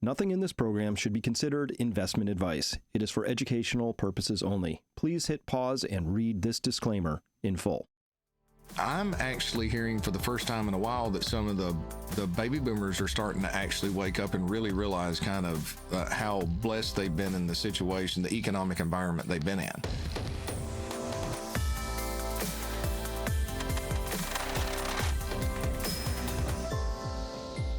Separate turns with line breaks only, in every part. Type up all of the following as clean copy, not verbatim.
Nothing in this program should be considered investment advice. It is for educational purposes only. Please hit pause and read this disclaimer in full.
I'm actually hearing for the first time in a while that some of the baby boomers are starting to actually wake up and really realize kind of how blessed they've been in the situation, the economic environment they've been in.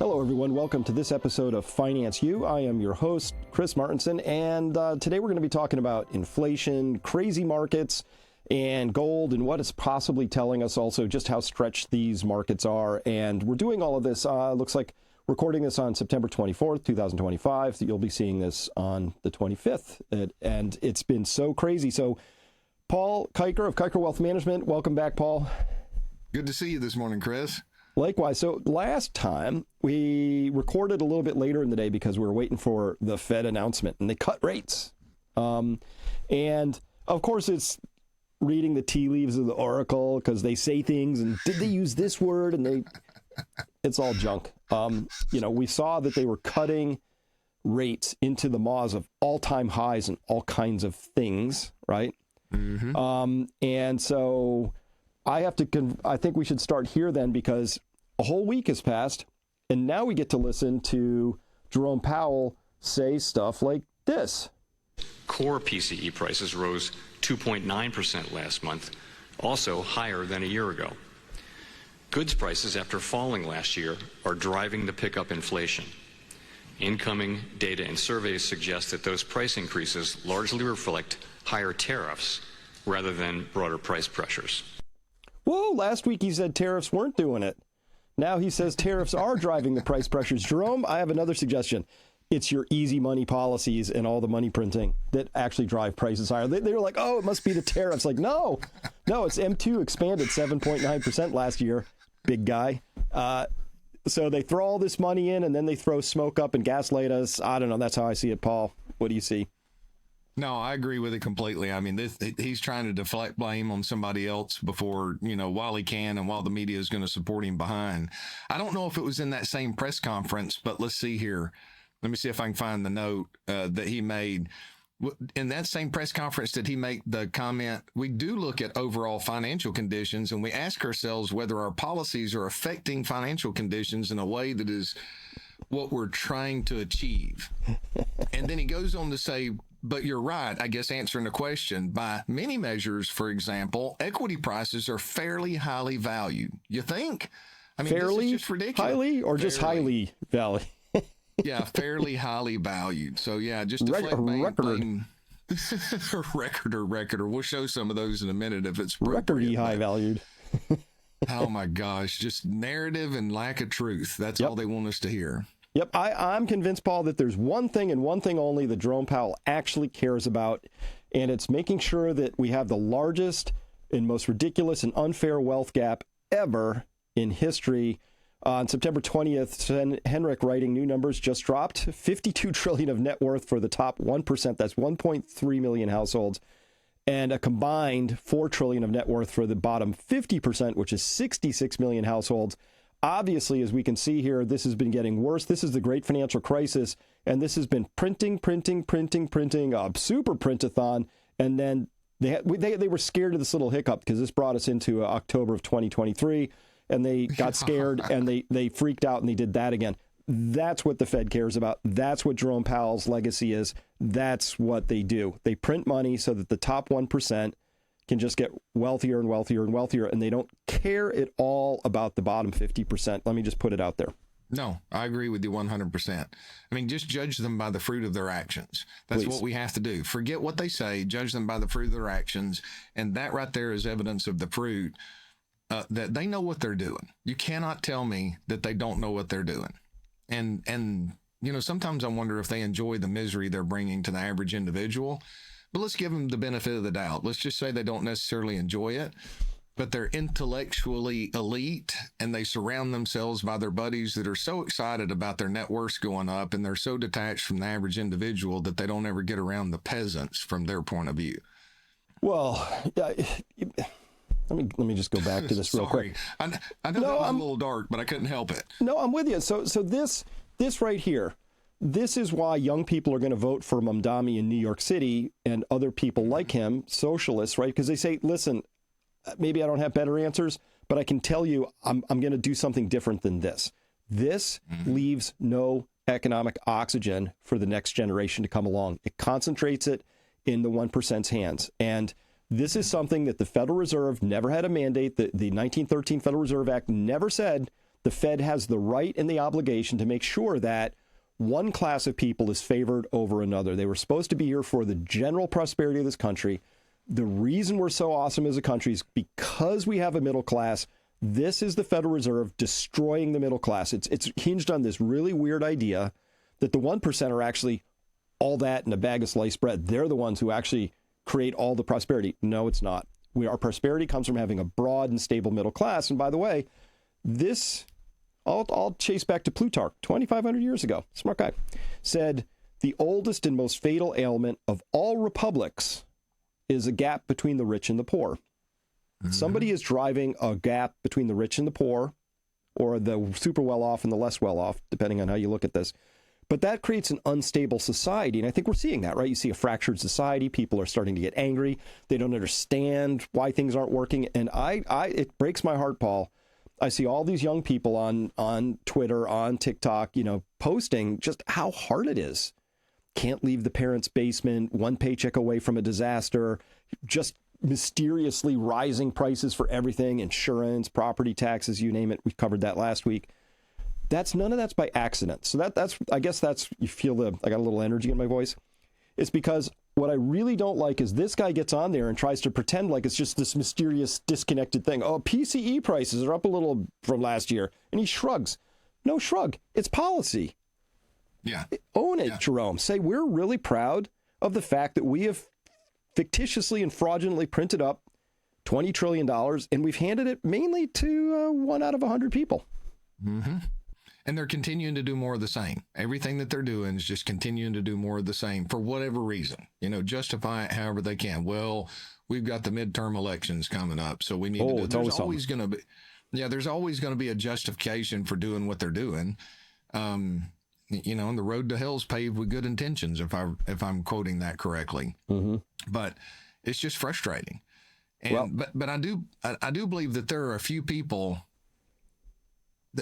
Hello, everyone. Welcome to this episode of Finance U. I am your host, Chris Martinson, and today we're going to be talking about inflation, crazy markets, and gold, and what it's possibly telling us also just how stretched these markets are. And we're doing all of this, looks like recording this on September 24th, 2025. You'll be seeing this on the 25th, and it's been so crazy. So Paul Kiker of Kiker Wealth Management, welcome back, Paul.
Good to see you this morning, Chris.
Likewise. So last time we recorded a little bit later in the day because we were waiting for the Fed announcement and they cut rates. And of course it's reading the tea leaves of the oracle because they say things and did they use this word? And it's all junk. We saw that they were cutting rates into the maws of all-time highs and all kinds of things, right? Mm-hmm. And so I think we should start here then, because a whole week has passed and now we get to listen to Jerome Powell say stuff like this.
Core PCE prices rose 2.9% last month, also higher than a year ago. Goods prices, after falling last year, are driving the pickup inflation. Incoming data and surveys suggest that those price increases largely reflect higher tariffs rather than broader price pressures.
Whoa, last week he said tariffs weren't doing it. Now he says tariffs are driving the price pressures. Jerome, I have another suggestion. It's your easy money policies and all the money printing that actually drive prices higher. They were like, oh, it must be the tariffs. Like, no, it's M2 expanded 7.9% last year. Big guy. So they throw all this money in and then they throw smoke up and gaslight us. I don't know. That's how I see it, Paul. What do you see?
No, I agree with it completely. I mean, he's trying to deflect blame on somebody else before, while he can and while the media is going to support him behind. I don't know if it was in that same press conference, but let's see here. Let me see if I can find the note that he made. In that same press conference, did he make the comment, we do look at overall financial conditions and we ask ourselves whether our policies are affecting financial conditions in a way that is what we're trying to achieve. And then he goes on to say, but you're right, I guess, answering the question. By many measures, for example, equity prices are fairly highly valued. You think? I mean,
fairly,
this is just ridiculous.
Highly, or just highly valued?
Yeah, fairly highly valued. So, yeah, just deflect blame. Record. We'll show some of those in a minute if it's
recordy high valued.
Oh, my gosh. Just narrative and lack of truth. That's all they want us to hear.
Yep, I'm convinced, Paul, that there's one thing and one thing only that Jerome Powell actually cares about, and it's making sure that we have the largest and most ridiculous and unfair wealth gap ever in history. On September 20th, Henrik writing new numbers just dropped. 52 trillion of net worth for the top 1%. That's 1.3 million households. And a combined 4 trillion of net worth for the bottom 50%, which is 66 million households. Obviously, as we can see here, this has been getting worse. This is the great financial crisis, and this has been printing, a super print-a-thon. And then they were scared of this little hiccup because this brought us into October of 2023, and they got scared and they freaked out and they did that again. That's what the Fed cares about. That's what Jerome Powell's legacy is. That's what they do. They print money so that the top 1% can just get wealthier and wealthier and wealthier, and they don't care at all about the bottom 50%. Let me just put it out there.
No, I agree with you 100%. I mean, just judge them by the fruit of their actions. That's what we have to do. Forget what they say, judge them by the fruit of their actions, and that right there is evidence of the fruit that they know what they're doing. You cannot tell me that they don't know what they're doing. And sometimes I wonder if they enjoy the misery they're bringing to the average individual. But let's give them the benefit of the doubt. Let's just say they don't necessarily enjoy it, but they're intellectually elite and they surround themselves by their buddies that are so excited about their net worths going up, and they're so detached from the average individual that they don't ever get around the peasants from their point of view.
Well, let me just go back to this real quick.
I know that was a little dark, but I couldn't help it.
No, I'm with you. So this right here, This is why young people are going to vote for Mamdani in New York City and other people like him, socialists, right? Because they say, listen, maybe I don't have better answers, but I can tell you I'm going to do something different than this. This leaves no economic oxygen for the next generation to come along. It concentrates it in the 1%'s hands. And this is something that the Federal Reserve never had a mandate. The 1913 Federal Reserve Act never said the Fed has the right and the obligation to make sure that one class of people is favored over another. They were supposed to be here for the general prosperity of this country. The reason we're so awesome as a country is because we have a middle class. This is the Federal Reserve destroying the middle class. It's hinged on this really weird idea that the 1% are actually all that in a bag of sliced bread. They're the ones who actually create all the prosperity. No, it's not. Our prosperity comes from having a broad and stable middle class. And by the way, this, I'll chase back to Plutarch, 2,500 years ago, smart guy, said the oldest and most fatal ailment of all republics is a gap between the rich and the poor. Somebody is driving a gap between the rich and the poor, or the super well-off and the less well-off, depending on how you look at this. But that creates an unstable society, and I think we're seeing that, right? You see a fractured society. People are starting to get angry. They don't understand why things aren't working, and it breaks my heart, Paul. I see all these young people on Twitter, on TikTok, posting just how hard it is. Can't leave the parents' basement, one paycheck away from a disaster, just mysteriously rising prices for everything, insurance, property taxes, you name it. We covered that last week. None of that's by accident. So I guess you feel I got a little energy in my voice. It's because what I really don't like is this guy gets on there and tries to pretend like it's just this mysterious disconnected thing. Oh, PCE prices are up a little from last year. And he shrugs. No shrug. It's policy.
Yeah.
Own it, Jerome. Say we're really proud of the fact that we have fictitiously and fraudulently printed up $20 trillion, and we've handed it mainly to 1 out of 100 people.
Mm-hmm. And they're continuing to do more of the same. Everything that they're doing is just continuing to do more of the same for whatever reason. Justify it however they can. Well, we've got the midterm elections coming up, so we need to do. There's always going to be a justification for doing what they're doing. And the road to hell's paved with good intentions, if I'm quoting that correctly. Mm-hmm. But it's just frustrating. And but I do believe that there are a few people.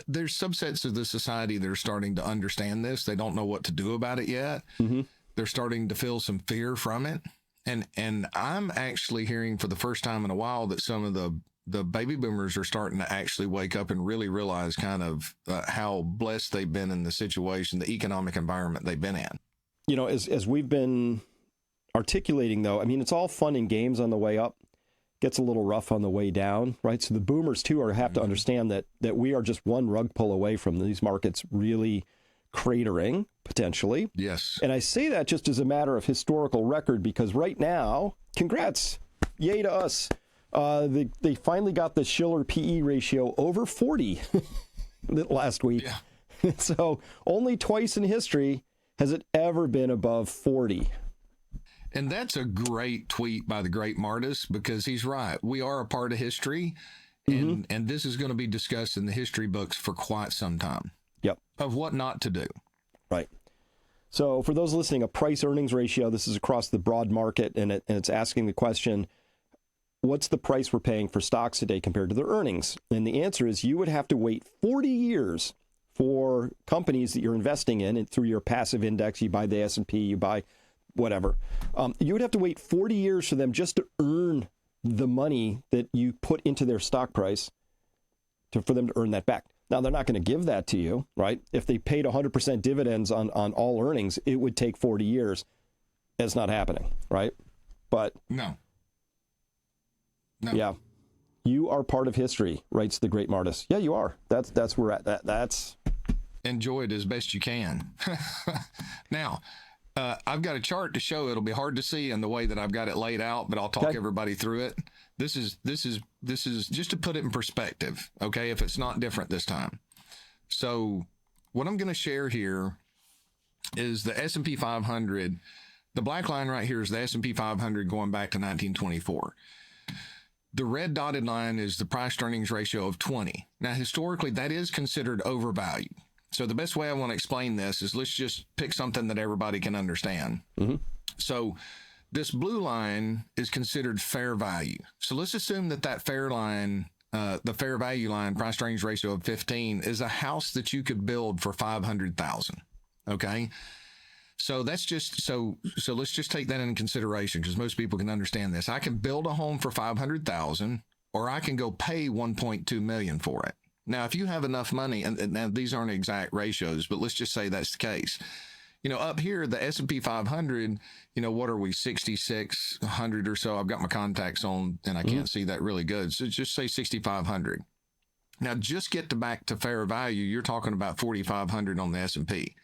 There's subsets of the society that are starting to understand this. They don't know what to do about it yet. Mm-hmm. They're starting to feel some fear from it. And I'm actually hearing for the first time in a while that some of the baby boomers are starting to actually wake up and really realize kind of how blessed they've been in the situation, the economic environment they've been in.
As we've been articulating, though, I mean, it's all fun and games on the way up. Gets a little rough on the way down, right? So the boomers, too, have to understand that we are just one rug pull away from these markets really cratering, potentially.
Yes.
And I say that just as a matter of historical record, because right now, congrats, yay to us. They finally got the Shiller PE ratio over 40 last week. Yeah. So only twice in history has it ever been above 40.
And that's a great tweet by the great Martis, because he's right. We are a part of history, and this is going to be discussed in the history books for quite some time.
Yep.
Of what not to do.
Right. So for those listening, a price earnings ratio, this is across the broad market, and it's asking the question, what's the price we're paying for stocks today compared to their earnings? And the answer is you would have to wait 40 years for companies that you're investing in, and through your passive index, you buy the S&P, you buy whatever. You would have to wait 40 years for them just to earn the money that you put into their stock price for them to earn that back. Now, they're not going to give that to you, right? If they paid 100% dividends on all earnings, it would take 40 years. It's not happening, right? But
no.
Yeah. You are part of history, writes the great Martis. Yeah, you are. That's where we're at. That's
enjoy it as best you can. Now, I've got a chart to show. It'll be hard to see in the way that I've got it laid out, but I'll talk everybody through it. This is just to put it in perspective, okay, if it's not different this time. So what I'm going to share here is the S&P 500. The black line right here is the S&P 500 going back to 1924. The red dotted line is the price earnings ratio of 20. Now, historically, that is considered overvalued. So the best way I want to explain this is let's just pick something that everybody can understand.
Mm-hmm.
So this blue line is considered fair value. So let's assume that fair line, the fair value line, price to earnings ratio of 15, is a house that you could build for $500,000. Okay. So that's just, so let's just take that into consideration because most people can understand this. I can build a home for $500,000 or I can go pay $1.2 million for it. Now, if you have enough money, and now these aren't exact ratios, but let's just say that's the case. Up here, the S&P 500, what are we, 6,600 or so? I've got my contacts on and I can't see that really good. So just say 6,500. Now, just get back to fair value, you're talking about 4,500 on the S&P.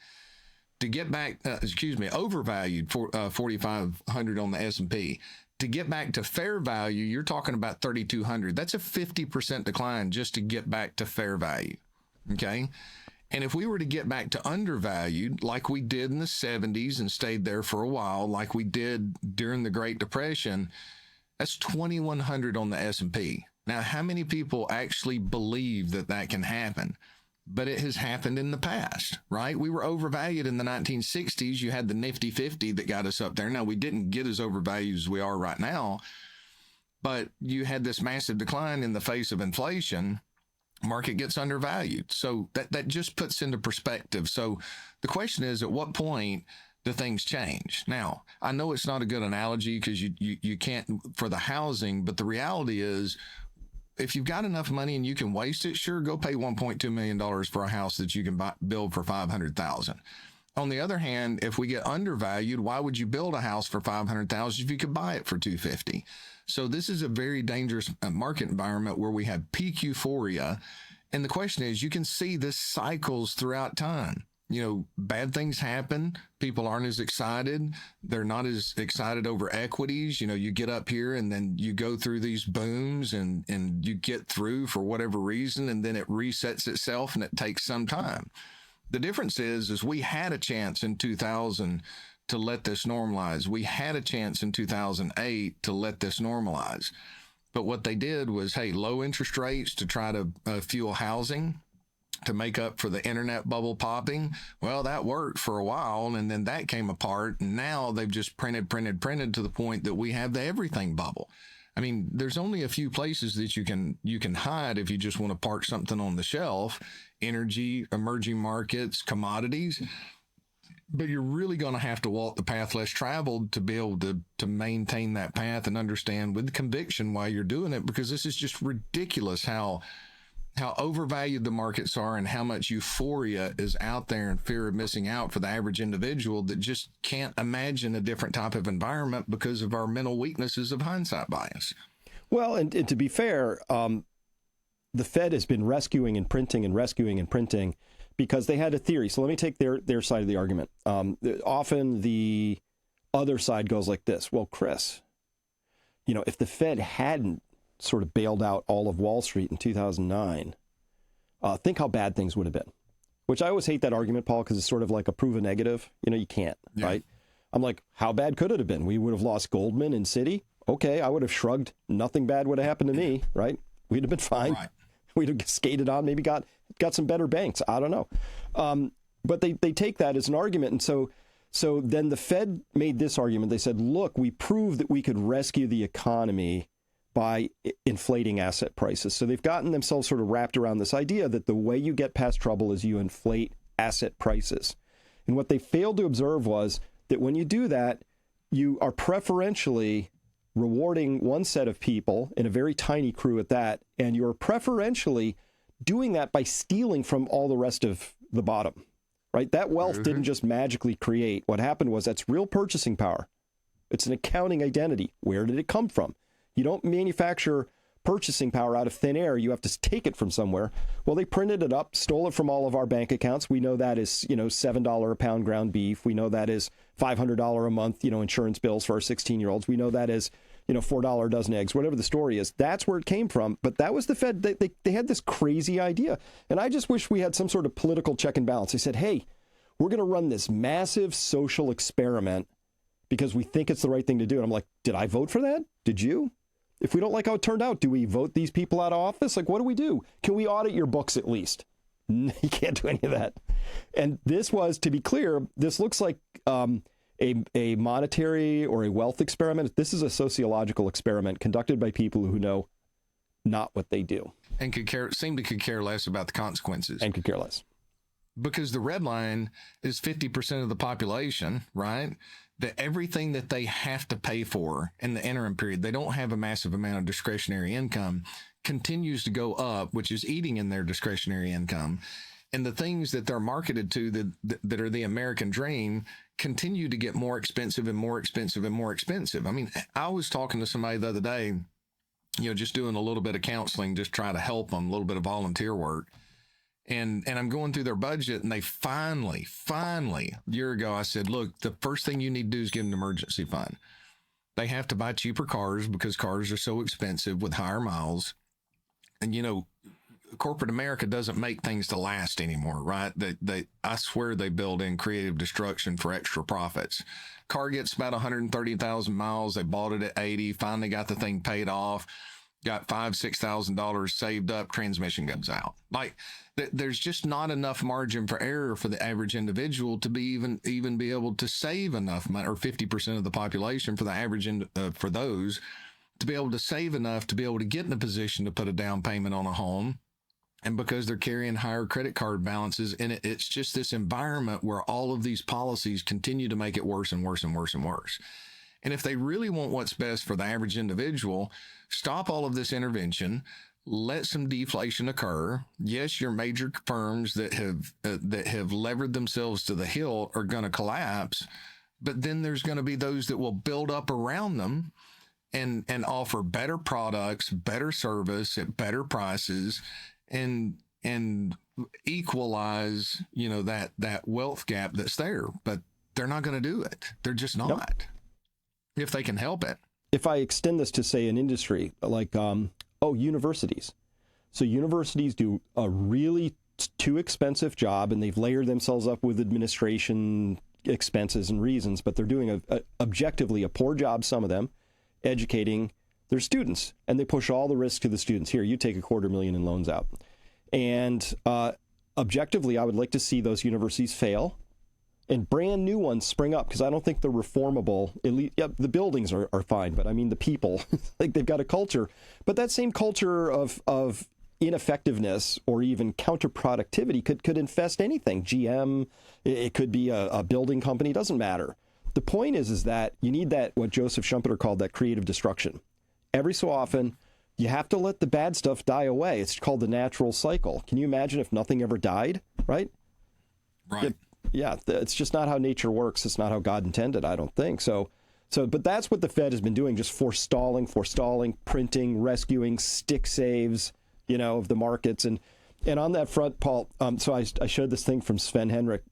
To get back, overvalued for 4,500 on the S&P. To get back to fair value, you're talking about 3,200. That's a 50% decline just to get back to fair value. Okay. And if we were to get back to undervalued, like we did in the 70s and stayed there for a while, like we did during the Great Depression, that's 2,100 on the S&P. Now, how many people actually believe that can happen? But it has happened in the past, right? We were overvalued in the 1960s. You had the Nifty 50 that got us up there. Now, we didn't get as overvalued as we are right now, but you had this massive decline in the face of inflation. Market gets undervalued. So that just puts into perspective. So the question is, at what point do things change? Now, I know it's not a good analogy because you can't for the housing, but the reality is, if you've got enough money and you can waste it, sure, go pay $1.2 million for a house that you can build for $500,000. On the other hand, if we get undervalued, why would you build a house for $500,000 if you could buy it for $250,000? So this is a very dangerous market environment where we have peak euphoria. And the question is, you can see this cycles throughout time. Bad things happen. People aren't as excited. They're not as excited over equities. You get up here and then you go through these booms and you get through for whatever reason, and then it resets itself and it takes some time. The difference is we had a chance in 2000 to let this normalize. We had a chance in 2008 to let this normalize. But what they did was, low interest rates to try to fuel housing, to make up for the internet bubble popping. Well, that worked for a while, and then that came apart, and now they've just printed to the point that we have the everything bubble. I mean, there's only a few places that you can hide if you just want to park something on the shelf: energy, emerging markets, commodities. But you're really going to have to walk the path less traveled to be able to maintain that path and understand with conviction why you're doing it, because this is just ridiculous how overvalued the markets are and how much euphoria is out there and fear of missing out for the average individual that just can't imagine a different type of environment because of our mental weaknesses of hindsight bias.
Well, and to be fair, the Fed has been rescuing and printing because they had a theory. So let me take their side of the argument. Often the other side goes like this. Well, Chris, if the Fed hadn't sort of bailed out all of Wall Street in 2009, think how bad things would have been. Which I always hate that argument, Paul, because it's sort of like a prove a negative. You can't, right? I'm like, how bad could it have been? We would have lost Goldman and Citi. Okay, I would have shrugged. Nothing bad would have happened to me, right? We'd have been fine. Right. We'd have skated on, maybe got some better banks. I don't know. But they take that as an argument. And so then the Fed made this argument. They said, look, we proved that we could rescue the economy by inflating asset prices. So they've gotten themselves sort of wrapped around this idea that the way you get past trouble is you inflate asset prices. And what they failed to observe was that when you do that, you are preferentially rewarding one set of people, in a very tiny crew at that, and you're preferentially doing that by stealing from all the rest of the bottom, right? That wealth didn't just magically create. What happened was that's real purchasing power. It's an accounting identity. Where did it come from? You don't manufacture purchasing power out of thin air. You have to take it from somewhere. Well, they printed it up, stole it from all of our bank accounts. We know that is, $7 a pound ground beef. We know that is $500 a month, insurance bills for our 16-year-olds. We know that is, $4 a dozen eggs, whatever the story is. That's where it came from. But that was the Fed. They had this crazy idea. And I just wish we had some sort of political check and balance. They said, hey, we're going to run this massive social experiment because we think it's the right thing to do. And I'm like, did I vote for that? Did you? If we don't like how it turned out, do we vote these people out of office? Like, what do we do? Can we audit your books at least? You can't do any of that. And this was, to be clear, this looks like a monetary or a wealth experiment. This is a sociological experiment conducted by people who know not what they do.
And could care less about the consequences.
And could care less.
Because the red line is 50% of the population, right? That everything that they have to pay for in the interim period, they don't have a massive amount of discretionary income, continues to go up, which is eating in their discretionary income. And the things that they're marketed to that are the American dream continue to get more expensive and more expensive and more expensive. I mean, I was talking to somebody the other day, just doing a little bit of counseling, just try to help them, a little bit of volunteer work. And I'm going through their budget, and they finally, a year ago, I said, look, the first thing you need to do is get an emergency fund. They have to buy cheaper cars because cars are so expensive with higher miles. And, corporate America doesn't make things to last anymore, right? I swear they build in creative destruction for extra profits. Car gets about 130,000 miles. They bought it at 80, finally got the thing paid off, got $5,000-$6,000 saved up, transmission goes out. Like, there's just not enough margin for error for the average individual to be even be able to save enough money, or 50% of the population for the average for those to be able to save enough to be able to get in a position to put a down payment on a home. And because they're carrying higher credit card balances, and it's just this environment where all of these policies continue to make it worse and worse and worse and worse. And if they really want what's best for the average individual, stop all of this intervention, let some deflation occur. Yes, your major firms that have levered themselves to the hilt are going to collapse, but then there's going to be those that will build up around them and offer better products, better service at better prices, and equalize, that wealth gap that's there. But they're not going to do it. They're just not. Nope. If they can help it.
If I extend this to, say, an industry like, universities. So universities do a really too expensive job, and they've layered themselves up with administration expenses and reasons, but they're doing objectively a poor job, some of them, educating their students, and they push all the risk to the students. Here, you take $250,000 in loans out. And objectively, I would like to see those universities fail and brand new ones spring up, because I don't think they're reformable. The buildings are fine, but I mean the people, like they've got a culture. But that same culture of ineffectiveness or even counterproductivity could infest anything. GM, it could be a building company, doesn't matter. The point is that you need that, what Joseph Schumpeter called that creative destruction. Every so often, you have to let the bad stuff die away. It's called the natural cycle. Can you imagine if nothing ever died, right?
Right.
It's just not how nature works. It's not how God intended, I don't think. But that's what the Fed has been doing, just forestalling, printing, rescuing, stick saves, of the markets. And on that front, Paul, so I showed this thing from Sven Henrik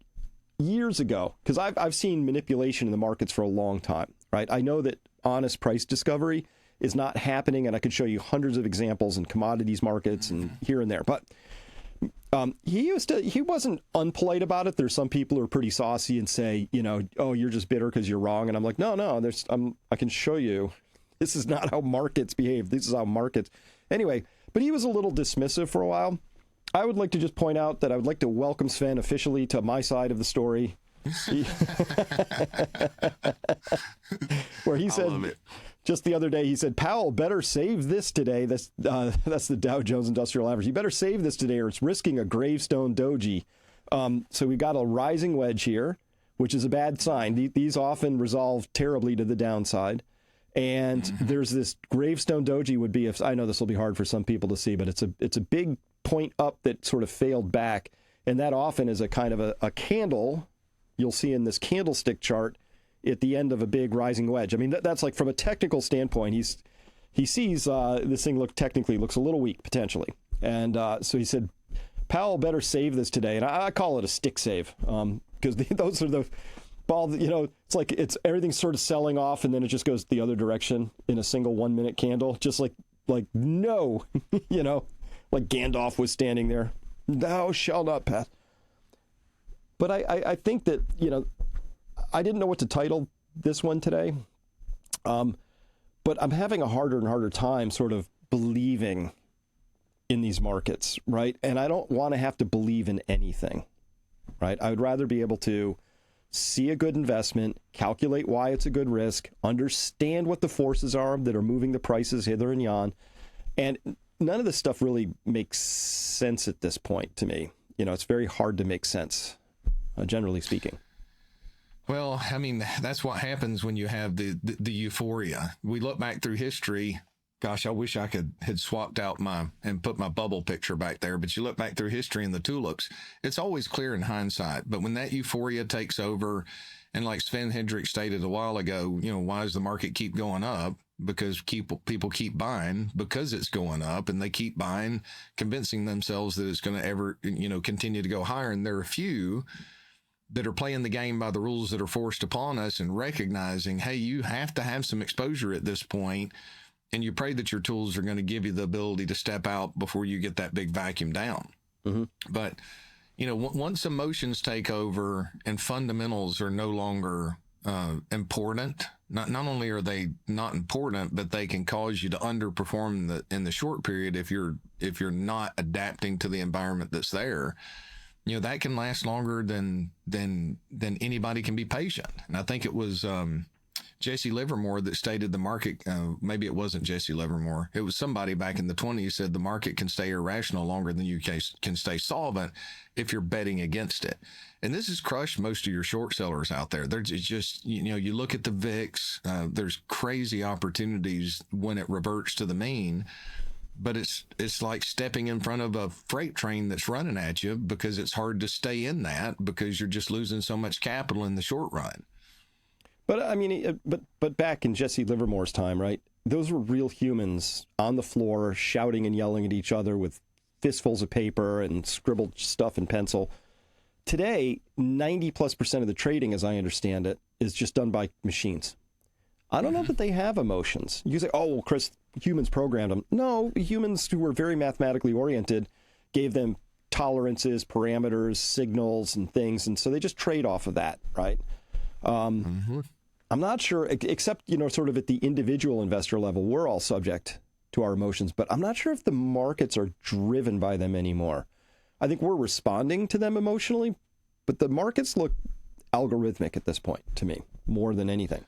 years ago, because I've seen manipulation in the markets for a long time, right? I know that honest price discovery is not happening, and I could show you hundreds of examples in commodities markets and here and there. But he wasn't unpolite about it. There's some people who are pretty saucy and say, oh, you're just bitter because you're wrong. And I'm like, no, I can show you. This is not how markets behave. This is how markets. Anyway, but he was a little dismissive for a while. I would like to just point out that I would like to welcome Sven officially to my side of the story. Where he said, just the other day, he said, Powell better save this today. That's the Dow Jones Industrial Average. You better save this today or it's risking a gravestone doji. So we got a rising wedge here, which is a bad sign. These often resolve terribly to the downside. And there's this gravestone doji would be, I know this will be hard for some people to see, but it's a big point up that sort of failed back. And that often is a kind of a candle you'll see in this candlestick chart at the end of a big rising wedge. I mean, that's like from a technical standpoint, he sees this thing looks a little weak potentially. And so he said, Powell better save this today. And I call it a stick save because those are the ball, it's like everything's sort of selling off and then it just goes the other direction in a single 1 minute candle. Just like no, like Gandalf was standing there. Thou shalt not pass. But I think that, I didn't know what to title this one today, but I'm having a harder and harder time sort of believing in these markets, right? And I don't want to have to believe in anything, right? I would rather be able to see a good investment, calculate why it's a good risk, understand what the forces are that are moving the prices hither and yon. And none of this stuff really makes sense at this point to me. It's very hard to make sense, generally speaking.
Well, I mean, that's what happens when you have the euphoria. We look back through history. Gosh, I wish I had swapped out and put my bubble picture back there. But you look back through history and the tulips, it's always clear in hindsight. But when that euphoria takes over, and like Sven Hendrick stated a while ago, why does the market keep going up? Because people keep buying because it's going up, and they keep buying, convincing themselves that it's going to ever, continue to go higher. And there are a few that are playing the game by the rules that are forced upon us and recognizing, hey, you have to have some exposure at this point. And you pray that your tools are going to give you the ability to step out before you get that big vacuum down. Mm-hmm. But, once emotions take over and fundamentals are no longer important, not only are they not important, but they can cause you to underperform in the short period if you're not adapting to the environment that's there. That can last longer than anybody can be patient. And I think it was Jesse Livermore that stated the market, maybe it wasn't Jesse Livermore, it was somebody back in the 20s said the market can stay irrational longer than you can stay solvent if you're betting against it. And this has crushed most of your short sellers out there. There's just, you look at the VIX, there's crazy opportunities when it reverts to the mean, but it's like stepping in front of a freight train that's running at you, because it's hard to stay in that because you're just losing so much capital in the short run.
But I mean, but back in Jesse Livermore's time, right? Those were real humans on the floor shouting and yelling at each other with fistfuls of paper and scribbled stuff in pencil. Today, 90+% of the trading, as I understand it, is just done by machines. I don't know that they have emotions. You say, oh, well, Chris, humans programmed them. No, humans who were very mathematically oriented gave them tolerances, parameters, signals, and things. And so they just trade off of that, right? I'm not sure, except, sort of at the individual investor level, we're all subject to our emotions, but I'm not sure if the markets are driven by them anymore. I think we're responding to them emotionally, but the markets look algorithmic at this point to me, more than anything.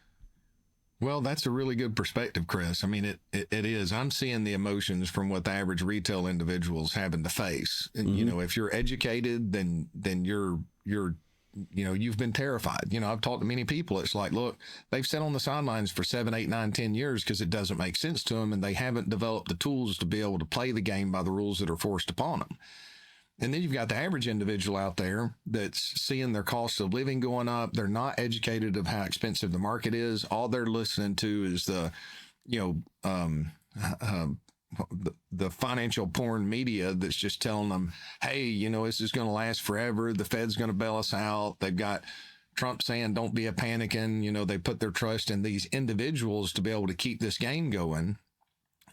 Well, that's a really good perspective, Chris. I mean, it is. I'm seeing the emotions from what the average retail individual's having to face. And, if you're educated, then you're you've been terrified. I've talked to many people. It's like, look, they've sat on the sidelines for 7, 8, 9, 10 years because it doesn't make sense to them, and they haven't developed the tools to be able to play the game by the rules that are forced upon them. And then you've got the average individual out there that's seeing their cost of living going up. They're not educated of how expensive the market is. All they're listening to is the financial porn media that's just telling them, hey, this is going to last forever. The Fed's going to bail us out. They've got Trump saying, don't be a panicking. They put their trust in these individuals to be able to keep this game going.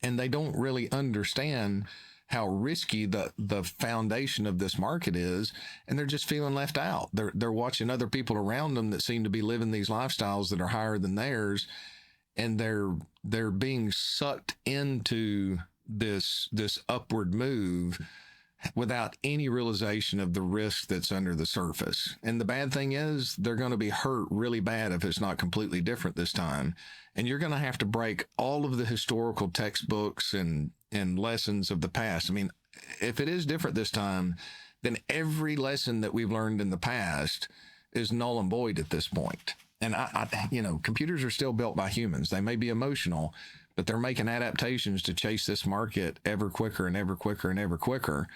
And they don't really understand how risky the foundation of this market is. And they're just feeling left out. They're watching other people around them that seem to be living these lifestyles that are higher than theirs. And they're being sucked into this upward move without any realization of the risk that's under the surface. And the bad thing is they're going to be hurt really bad if it's not completely different this time. And you're going to have to break all of the historical textbooks and lessons of the past. I mean, if it is different this time, then every lesson that we've learned in the past is null and void at this point. And computers are still built by humans. They may be emotional, but they're making adaptations to chase this market ever quicker and ever quicker and ever quicker.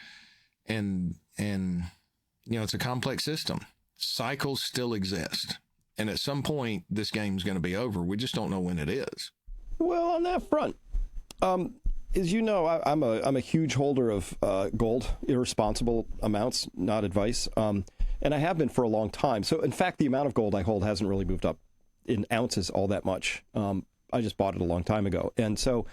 And it's a complex system. Cycles still exist. And at some point, this game's going to be over. We just don't know when it is.
Well, on that front, as you know, I'm a huge holder of gold, irresponsible amounts, not advice. And I have been for a long time. So, in fact, the amount of gold I hold hasn't really moved up in ounces all that much. I just bought it a long time ago. And so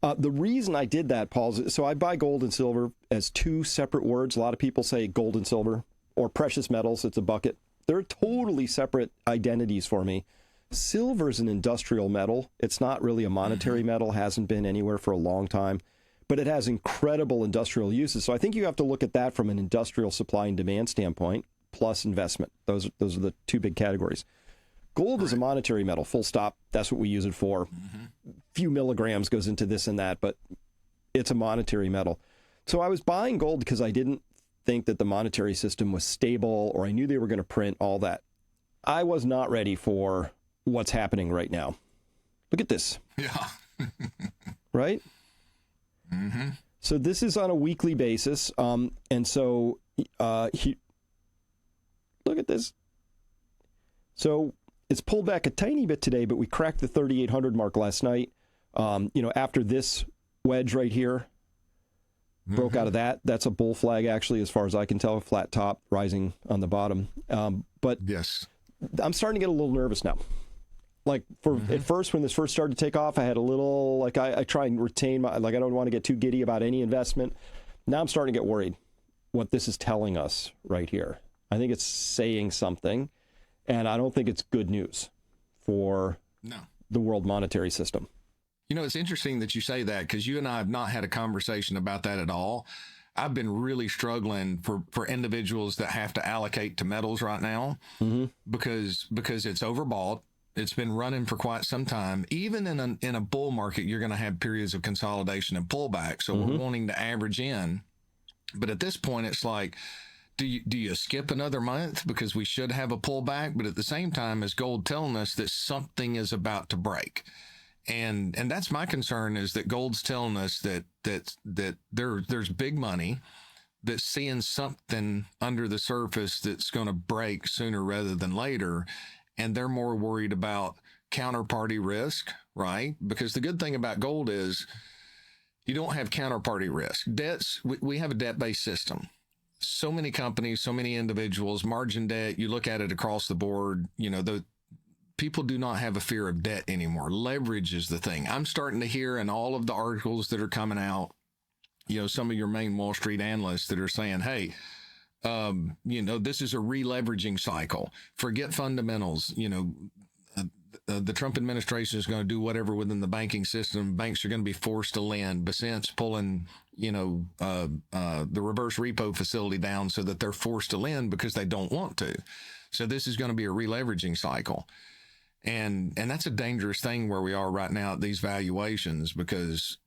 the reason I did that, Paul, is so I buy gold and silver as two separate words. A lot of people say gold and silver or precious metals. It's a bucket. They're totally separate identities for me. Silver is an industrial metal. It's not really a monetary metal, hasn't been anywhere for a long time. but it has incredible industrial uses. So I think you have to look at that from an industrial supply and demand standpoint, plus investment. Those are the two big categories. Gold is a monetary metal, full stop. That's what we use it for. Few milligrams goes into this and that, but it's a monetary metal. So I was buying gold because I didn't think that the monetary system was stable, or I knew they were going to print all that. I was not ready for what's happening right now. Look at this.
Yeah.
Right?
Mm-hmm.
So this is on a weekly basis. And so look at this. So it's pulled back a tiny bit today, but we cracked the 3,800 mark last night. After this wedge right here broke out of that, that's a bull flag, actually, as far as I can tell, a flat top rising on the bottom. But
yes,
I'm starting to get a little nervous now. Like at first, when this first started to take off, I had a little, like I try and retain my, like I don't want to get too giddy about any investment. Now I'm starting to get worried what this is telling us right here. I think it's saying something, and I don't think it's good news for the world monetary system.
You know, it's interesting that you say that, because you and I have not had a conversation about that at all. I've been really struggling for individuals that have to allocate to metals right now because it's overbought. It's been running for quite some time. Even in a bull market, you're going to have periods of consolidation and pullback. So we're wanting to average in. But at this point, it's like, do you skip another month because we should have a pullback? But at the same time, is gold telling us that something is about to break? And that's my concern, is that gold's telling us that there's big money that's seeing something under the surface that's going to break sooner rather than later. And they're more worried about counterparty risk, right? Because the good thing about gold is you don't have counterparty risk. Debts, we have a debt-based system. So many companies, so many individuals, margin debt, you look at it across the board, the people do not have a fear of debt anymore. Leverage is the thing. I'm starting to hear in all of the articles that are coming out, some of your main Wall Street analysts that are saying, hey, this is a re-leveraging cycle. Forget fundamentals. The Trump administration is going to do whatever within the banking system. Banks are going to be forced to lend. Basant's pulling, the reverse repo facility down so that they're forced to lend because they don't want to. So this is going to be a re-leveraging cycle. And that's a dangerous thing where we are right now at these valuations, because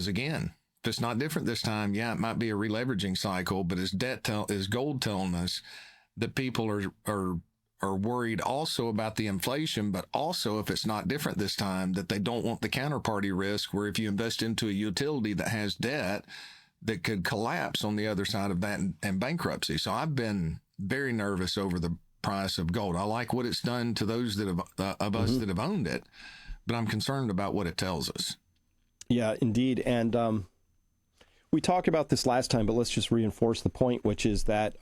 again, if it's not different this time, yeah, it might be a re-leveraging cycle, but is gold telling us that people are worried also about the inflation, but also, if it's not different this time, that they don't want the counterparty risk, where if you invest into a utility that has debt, that could collapse on the other side of that and bankruptcy. So I've been very nervous over the price of gold. I like what it's done to those that have us that have owned it, but I'm concerned about what it tells us. Yeah, indeed. And we talked about this last time, but let's just reinforce the point, which is that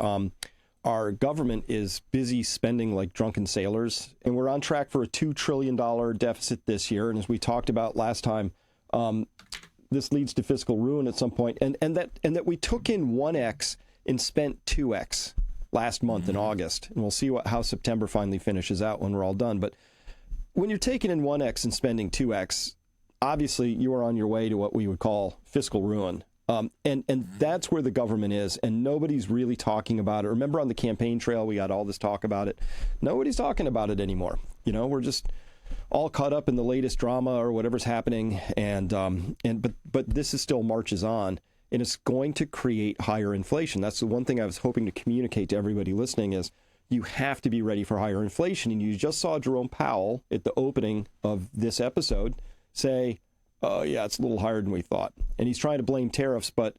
our government is busy spending like drunken sailors, and we're on track for a $2 trillion deficit this year. And as we talked about last time, this leads to fiscal ruin at some point, and that we took in 1x and spent 2x last month in August. And we'll see how September finally finishes out when we're all done. But when you're taking in 1x and spending 2x, obviously you are on your way to what we would call fiscal ruin. And that's where the government is, and nobody's really talking about it. Remember on the campaign trail, we got all this talk about it. Nobody's talking about it anymore. We're just all caught up in the latest drama or whatever's happening. But this is still marches on, and it's going to create higher inflation. That's the one thing I was hoping to communicate to everybody listening, is you have to be ready for higher inflation. And you just saw Jerome Powell at the opening of this episode say, oh, yeah, it's a little higher than we thought. And he's trying to blame tariffs, but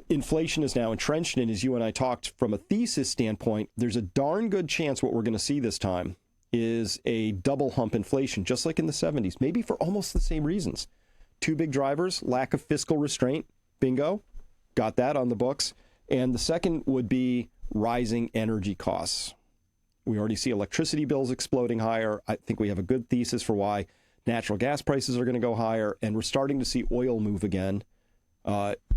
inflation is now entrenched. And as you and I talked from a thesis standpoint, there's a darn good chance what we're going to see this time is a double hump inflation, just like in the 70s, maybe for almost the same reasons. Two big drivers: lack of fiscal restraint. Bingo. Got that on the books. And the second would be rising energy costs. We already see electricity bills exploding higher. I think we have a good thesis for why natural gas prices are going to go higher, and we're starting to see oil move again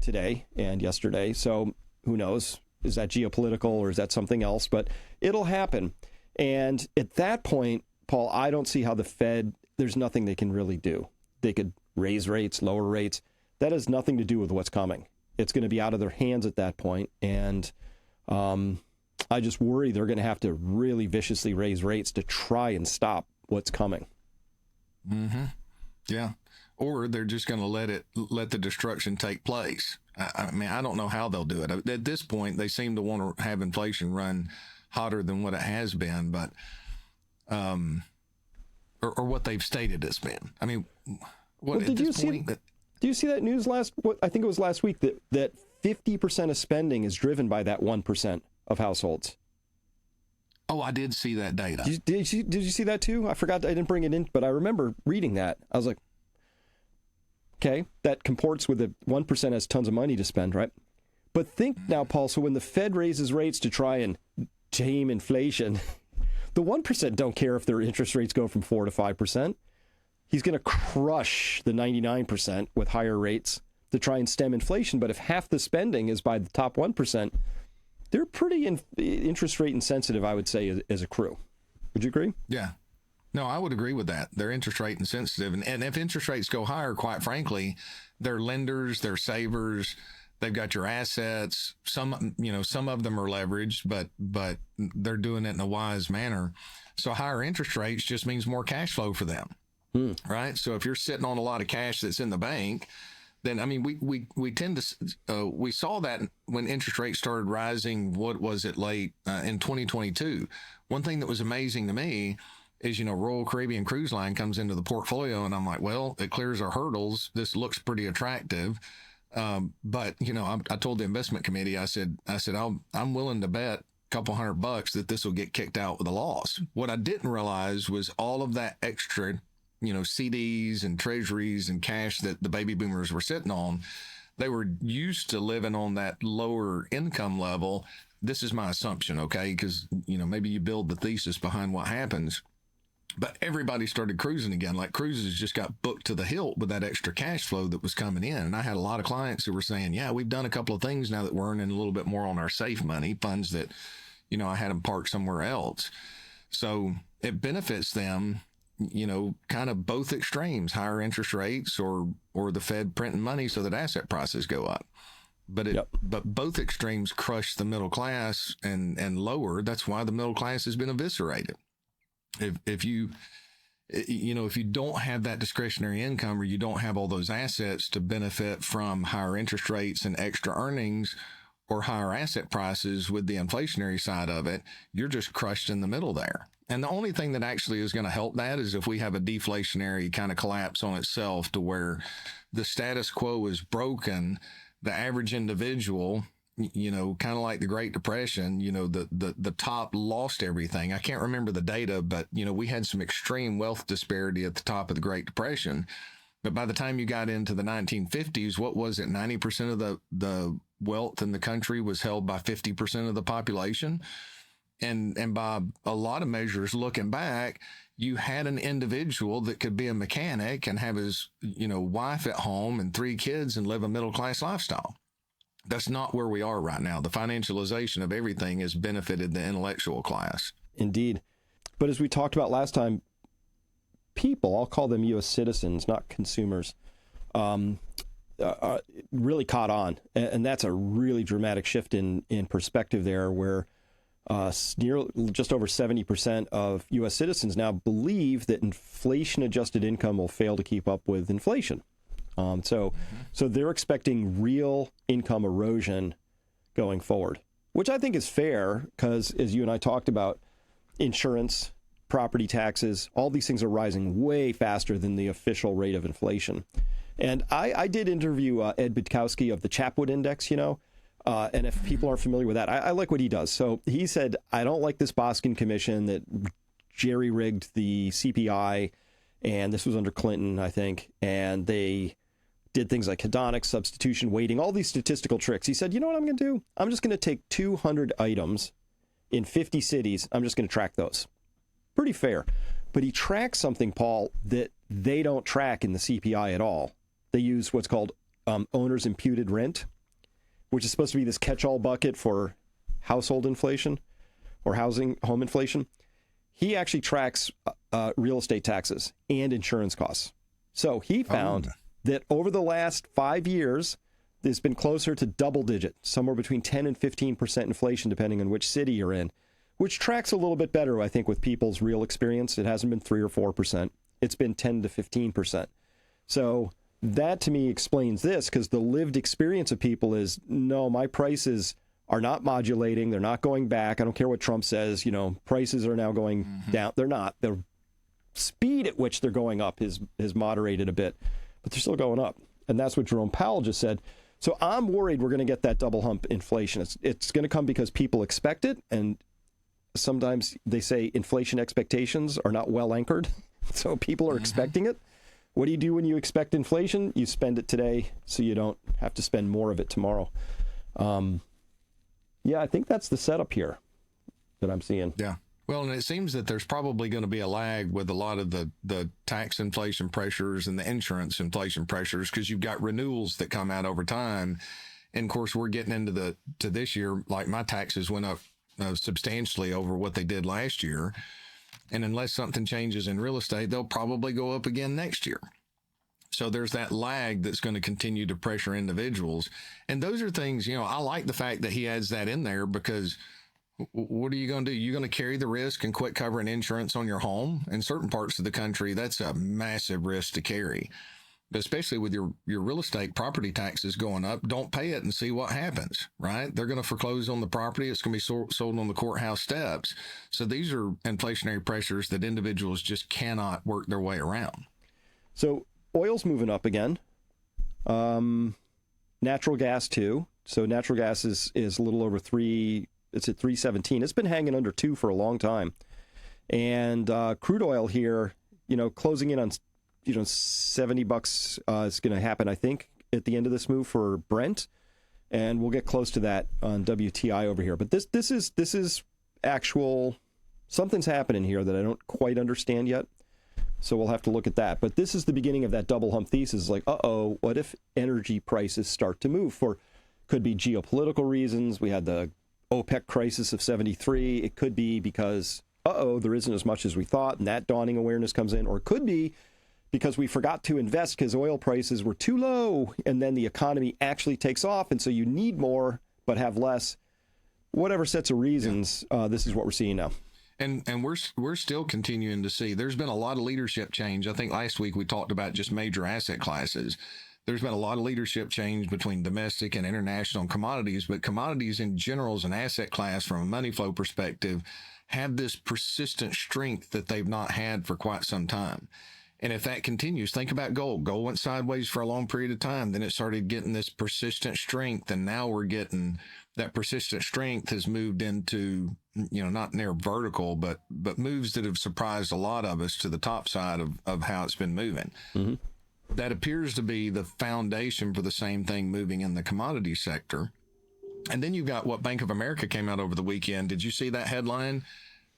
today and yesterday. So who knows? Is that geopolitical or is that something else? But it'll happen. And at that point, Paul, I don't see how the Fed, there's nothing they can really do. They could raise rates, lower rates.
That has nothing to do with what's coming. It's going to be out of their hands at that point. And I just worry they're going to have to really viciously raise rates to try and stop what's coming.
Mm-hmm. Yeah. Or they're just going to let the destruction take place. I mean, I don't know how they'll do it. At this point, they seem to want to have inflation run hotter than what it has been, but, or what they've stated it's been. I mean, what,
well, do you see that news I think it was last week that 50% of spending is driven by that 1% of households.
Oh, I did see that data.
Did you see that too? I forgot, I didn't bring it in, but I remember reading that. I was like, okay, that comports with the 1% has tons of money to spend, right? But think now, Paul, so when the Fed raises rates to try and tame inflation, the 1% don't care if their interest rates go from 4 to 5%. He's going to crush the 99% with higher rates to try and stem inflation. But if half the spending is by the top 1%, they're pretty interest rate insensitive, I would say, as a crew. Would you agree?
Yeah. No, I would agree with that. They're interest rate insensitive. And if interest rates go higher, quite frankly, they're lenders, they're savers, they've got your assets. Some of them are leveraged, but they're doing it in a wise manner. So higher interest rates just means more cash flow for them. Right. So if you're sitting on a lot of cash that's in the bank, then, I mean, we tend to, we saw that when interest rates started rising, what was it, late in 2022. One thing that was amazing to me is, Royal Caribbean Cruise Line comes into the portfolio and I'm like, well, it clears our hurdles. This looks pretty attractive. But, I told the investment committee, I said, I'm willing to bet couple $100 that this will get kicked out with a loss. What I didn't realize was all of that extra, CDs and treasuries and cash that the baby boomers were sitting on, they were used to living on that lower income level. This is my assumption, okay? Because, maybe you build the thesis behind what happens. But everybody started cruising again. Like cruises just got booked to the hilt with that extra cash flow that was coming in. And I had a lot of clients who were saying, yeah, we've done a couple of things now that we're earning a little bit more on our safe money, funds that, I had them parked somewhere else. So it benefits them, kind of both extremes, higher interest rates or the Fed printing money so that asset prices go up. But but both extremes crush the middle class and lower. That's why the middle class has been eviscerated. If you don't have that discretionary income or you don't have all those assets to benefit from higher interest rates and extra earnings or higher asset prices with the inflationary side of it, you're just crushed in the middle there. And the only thing that actually is going to help that is if we have a deflationary kind of collapse on itself to where the status quo is broken, the average individual, kind of like the Great Depression, the top lost everything. I can't remember the data, but, we had some extreme wealth disparity at the top of the Great Depression. But by the time you got into the 1950s, what was it? 90% of the wealth in the country was held by 50% of the population. And by a lot of measures, looking back, you had an individual that could be a mechanic and have his, wife at home and 3 kids and live a middle-class lifestyle. That's not where we are right now. The financialization of everything has benefited the intellectual class.
Indeed. But as we talked about last time, people, I'll call them U.S. citizens, not consumers, really caught on. And that's a really dramatic shift in perspective there, where just over 70% of U.S. citizens now believe that inflation-adjusted income will fail to keep up with inflation. So they're expecting real income erosion going forward, which I think is fair because, as you and I talked about, insurance, property taxes, all these things are rising way faster than the official rate of inflation. And I did interview Ed Bidkowski of the Chapwood Index, and if people aren't familiar with that, I like what he does. So he said, I don't like this Boskin Commission that jerry-rigged the CPI, and this was under Clinton, I think, and they did things like hedonic substitution, weighting, all these statistical tricks. He said, you know what I'm going to do? I'm just going to take 200 items in 50 cities. I'm just going to track those. Pretty fair. But he tracks something, Paul, that they don't track in the CPI at all. They use what's called owner's imputed rent, which is supposed to be this catch-all bucket for household inflation or home inflation. He actually tracks real estate taxes and insurance costs. So he found that over the last 5 years, there's been closer to double digit, somewhere between 10 and 15% inflation, depending on which city you're in, which tracks a little bit better, I think, with people's real experience. It hasn't been 3 or 4%. It's been 10 to 15%. So that to me explains this, because the lived experience of people is, no, my prices are not modulating. They're not going back. I don't care what Trump says. Prices are now going down. They're not. The speed at which they're going up is moderated a bit, but they're still going up. And that's what Jerome Powell just said. So I'm worried we're going to get that double hump inflation. It's going to come because people expect it. And sometimes they say inflation expectations are not well anchored. So people are expecting it. What do you do when you expect inflation? You spend it today so you don't have to spend more of it tomorrow. Yeah, I think that's the setup here that I'm seeing.
Yeah. Well, and it seems that there's probably going to be a lag with a lot of the tax inflation pressures and the insurance inflation pressures, because you've got renewals that come out over time. And of course, we're getting into to this year, like my taxes went up substantially over what they did last year. And unless something changes in real estate, they'll probably go up again next year. So there's that lag that's going to continue to pressure individuals. And those are things, I like the fact that he adds that in there, because what are you going to do? You're going to carry the risk and quit covering insurance on your home? In certain parts of the country, that's a massive risk to carry. But especially with your real estate property taxes going up, don't pay it and see what happens, right? They're going to foreclose on the property. It's going to be sold on the courthouse steps. So these are inflationary pressures that individuals just cannot work their way around.
So oil's moving up again. Natural gas too. So natural gas is a little over 3. It's at 317. It's been hanging under 2 for a long time. And crude oil here, closing in on $70 is going to happen, I think, at the end of this move for Brent, and we'll get close to that on WTI over here. But this is actual, something's happening here that I don't quite understand yet. So we'll have to look at that. But this is the beginning of that double hump thesis. Like, what if energy prices start to move? Could be geopolitical reasons. We had the OPEC crisis of 73. It could be because, there isn't as much as we thought, and that dawning awareness comes in. Or it could be because we forgot to invest because oil prices were too low, and then the economy actually takes off, and so you need more but have less. Whatever sets of reasons, this is what we're seeing now.
And we're still continuing to see. There's been a lot of leadership change. I think last week we talked about just major asset classes. There's been a lot of leadership change between domestic and international commodities, but commodities in general as an asset class from a money flow perspective have this persistent strength that they've not had for quite some time. And if that continues, think about gold. Gold went sideways for a long period of time. Then it started getting this persistent strength. And now we're getting that persistent strength has moved into, not near vertical, but moves that have surprised a lot of us to the top side of how it's been moving. Mm-hmm. That appears to be the foundation for the same thing moving in the commodity sector. And then you've got what Bank of America came out over the weekend. Did you see that headline?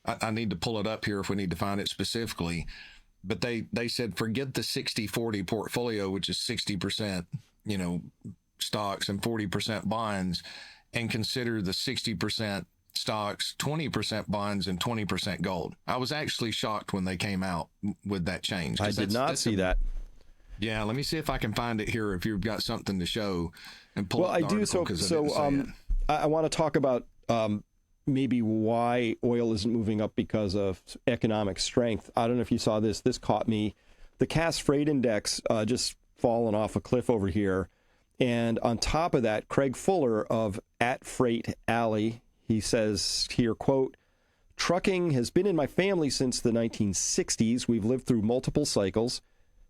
I need to pull it up here if we need to find it specifically. But they said, forget the 60-40 portfolio, which is 60%, stocks and 40% bonds, and consider the 60% stocks, 20% bonds, and 20% gold. I was actually shocked when they came out with that change.
I did not see that.
Yeah, let me see if I can find it here if you've got something to show and pull up the
I do.
article,
I want to talk about maybe why oil isn't moving up because of economic strength. I don't know if you saw this. This caught me. The Cass Freight Index just fallen off a cliff over here. And on top of that, Craig Fuller of @FreightAlley, he says here, quote, trucking has been in my family since the 1960s. We've lived through multiple cycles.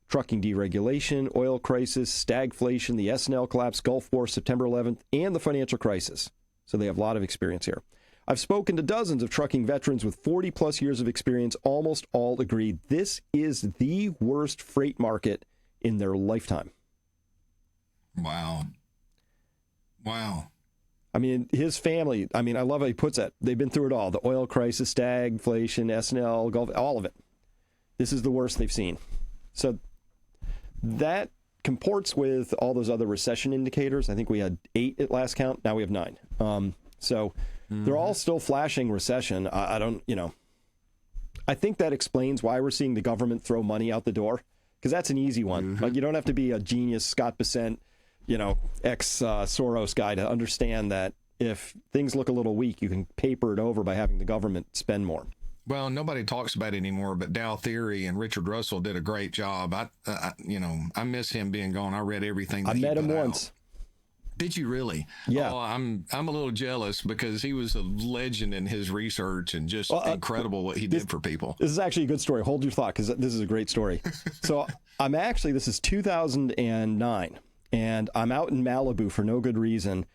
Trucking deregulation, oil crisis, stagflation, the S&L collapse, Gulf War, September 11th, and the financial crisis. So they have a lot of experience here. I've spoken to dozens of trucking veterans with 40 plus years of experience. Almost all agree this is the worst freight market in their lifetime.
Wow.
I mean, his family, I love how he puts that. They've been through it all. The oil crisis, stagflation, S&L, Gulf, all of it. This is the worst they've seen. So that comports with all those other recession indicators. I think we had 8 at last count. Now we have 9. They're all still flashing recession. I think that explains why we're seeing the government throw money out the door. because that's an easy one. Like, you don't have to be a genius Scott Bessent, ex-Soros guy to understand that if things look a little weak, you can paper it over by having the government spend more.
Well, nobody talks about it anymore, but Dow Theory and Richard Russell did a great job. I miss him being gone. I read everything that
I met
he
him
put
once.
Out. Did you really?
Yeah.
Oh, I'm a little jealous because he was a legend in his research and just incredible what he did for people.
This is actually a good story. Hold your thought, because this is a great story. So this is 2009, and I'm out in Malibu for no good reason.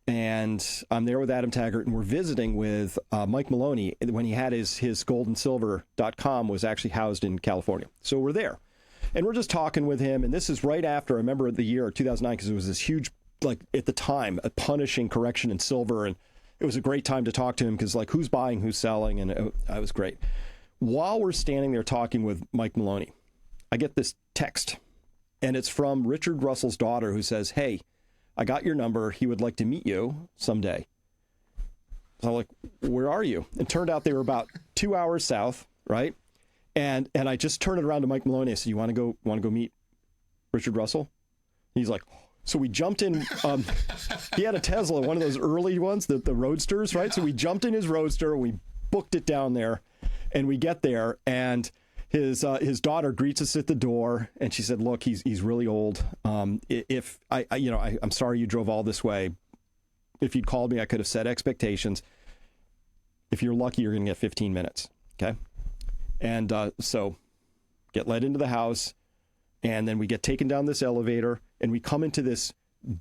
And I'm there with Adam Taggart, and we're visiting with Mike Maloney when he had his goldandsilver.com was actually housed in California. So we're there, and we're just talking with him. And this is right after, I remember the year 2009, because it was this huge, like at the time, a punishing correction in silver. And it was a great time to talk to him because, like, who's buying, who's selling. And it was great. While we're standing there talking with Mike Maloney, I get this text, and it's from Richard Russell's daughter, who says, "Hey, I got your number. He would like to meet you someday." So I'm like, "Where are you?" It turned out they were about 2 hours south, right? And I just turned it around to Mike Maloney. I said, "You want to go meet Richard Russell?" And he's like, so we jumped in. He had a Tesla, one of those early ones, the Roadsters, right? So we jumped in his Roadster, and we booked it down there, and we get there, and his daughter greets us at the door, and she said, "Look, he's really old. I'm sorry you drove all this way. If you'd called me, I could have set expectations. If you're lucky, you're going to get 15 minutes." Okay. And so get led into the house, and then we get taken down this elevator, and we come into this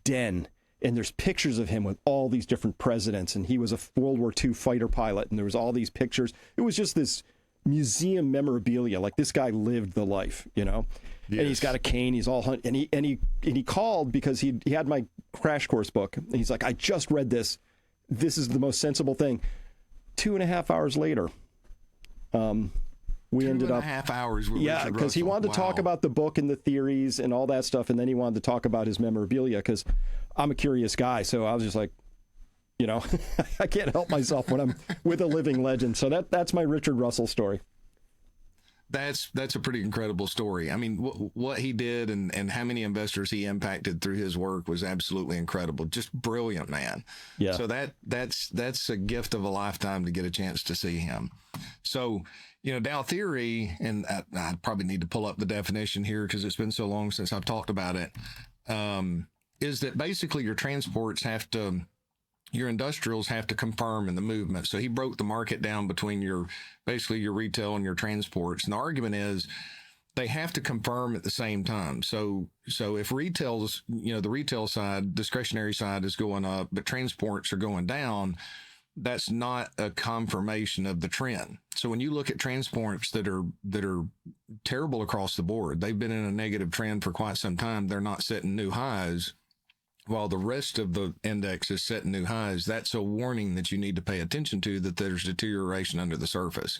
den, and there's pictures of him with all these different presidents, and he was a World War II fighter pilot, and there was all these pictures. It was just this museum memorabilia. Like, this guy lived the life, Yes. And he's got a cane. He's all and he called because he had my crash course book, and he's like, "I just read this. This is the most sensible thing." 2.5 hours later, we ended up
2.5 hours. With
yeah, because he wanted to talk about the book and the theories and all that stuff, and then he wanted to talk about his memorabilia, because I'm a curious guy. So I was just like, I can't help myself when I'm with a living legend. So that's my Richard Russell story.
That's a pretty incredible story. I mean, what he did and how many investors he impacted through his work was absolutely incredible. Just brilliant, man.
Yeah.
So that's a gift of a lifetime to get a chance to see him. So, Dow Theory, and I probably need to pull up the definition here because it's been so long since I've talked about it, is that basically your industrials have to confirm in the movement. So he broke the market down between your retail and your transports. And the argument is they have to confirm at the same time. So if retail's, the retail side, discretionary side is going up, but transports are going down, that's not a confirmation of the trend. So when you look at transports that are terrible across the board, they've been in a negative trend for quite some time. They're not setting new highs, while the rest of the index is setting new highs. That's a warning that you need to pay attention to, that there's deterioration under the surface.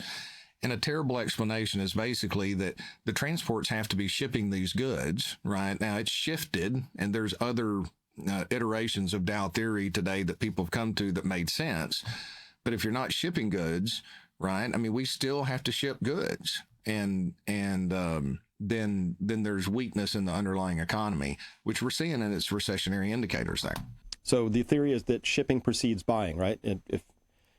And a terrible explanation is basically that the transports have to be shipping these goods, right? Now it's shifted, and there's other iterations of Dow Theory today that people have come to that made sense. But if you're not shipping goods, right? I mean, we still have to ship goods, and then there's weakness in the underlying economy, which we're seeing in its recessionary indicators there.
So the theory is that shipping precedes buying, right?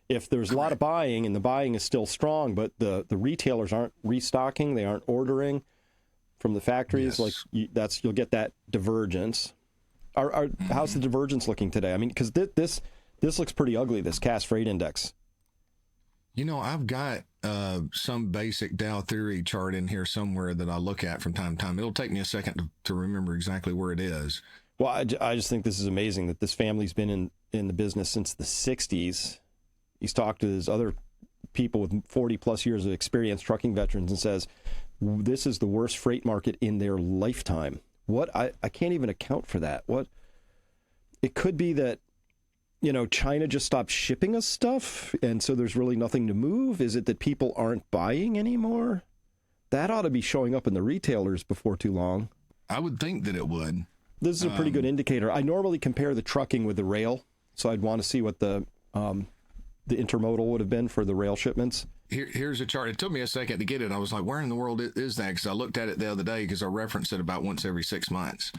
If there's a lot of buying, and the buying is still strong, but the retailers aren't restocking, they aren't ordering from the factories,
yes.
You'll get that divergence. How's the divergence looking today? I mean, because this looks pretty ugly, this Cass Freight Index.
I've got some basic Dow Theory chart in here somewhere that I look at from time to time. It'll take me a second to remember exactly where it is.
Well, I just think this is amazing that this family's been in the business since the 60s. He's talked to his other people with 40 plus years of experience, trucking veterans, and says, this is the worst freight market in their lifetime. I can't even account for that. It could be that, China just stopped shipping us stuff, and so there's really nothing to move. Is it that people aren't buying anymore? That ought to be showing up in the retailers before too long.
I would think that it would.
This is a pretty good indicator. I normally compare the trucking with the rail, so I'd want to see what the intermodal would have been for the rail shipments.
here's a chart. It took me a second to get it. I was like, where in the world is that? Because I looked at it the other day because I reference it about once every 6 months.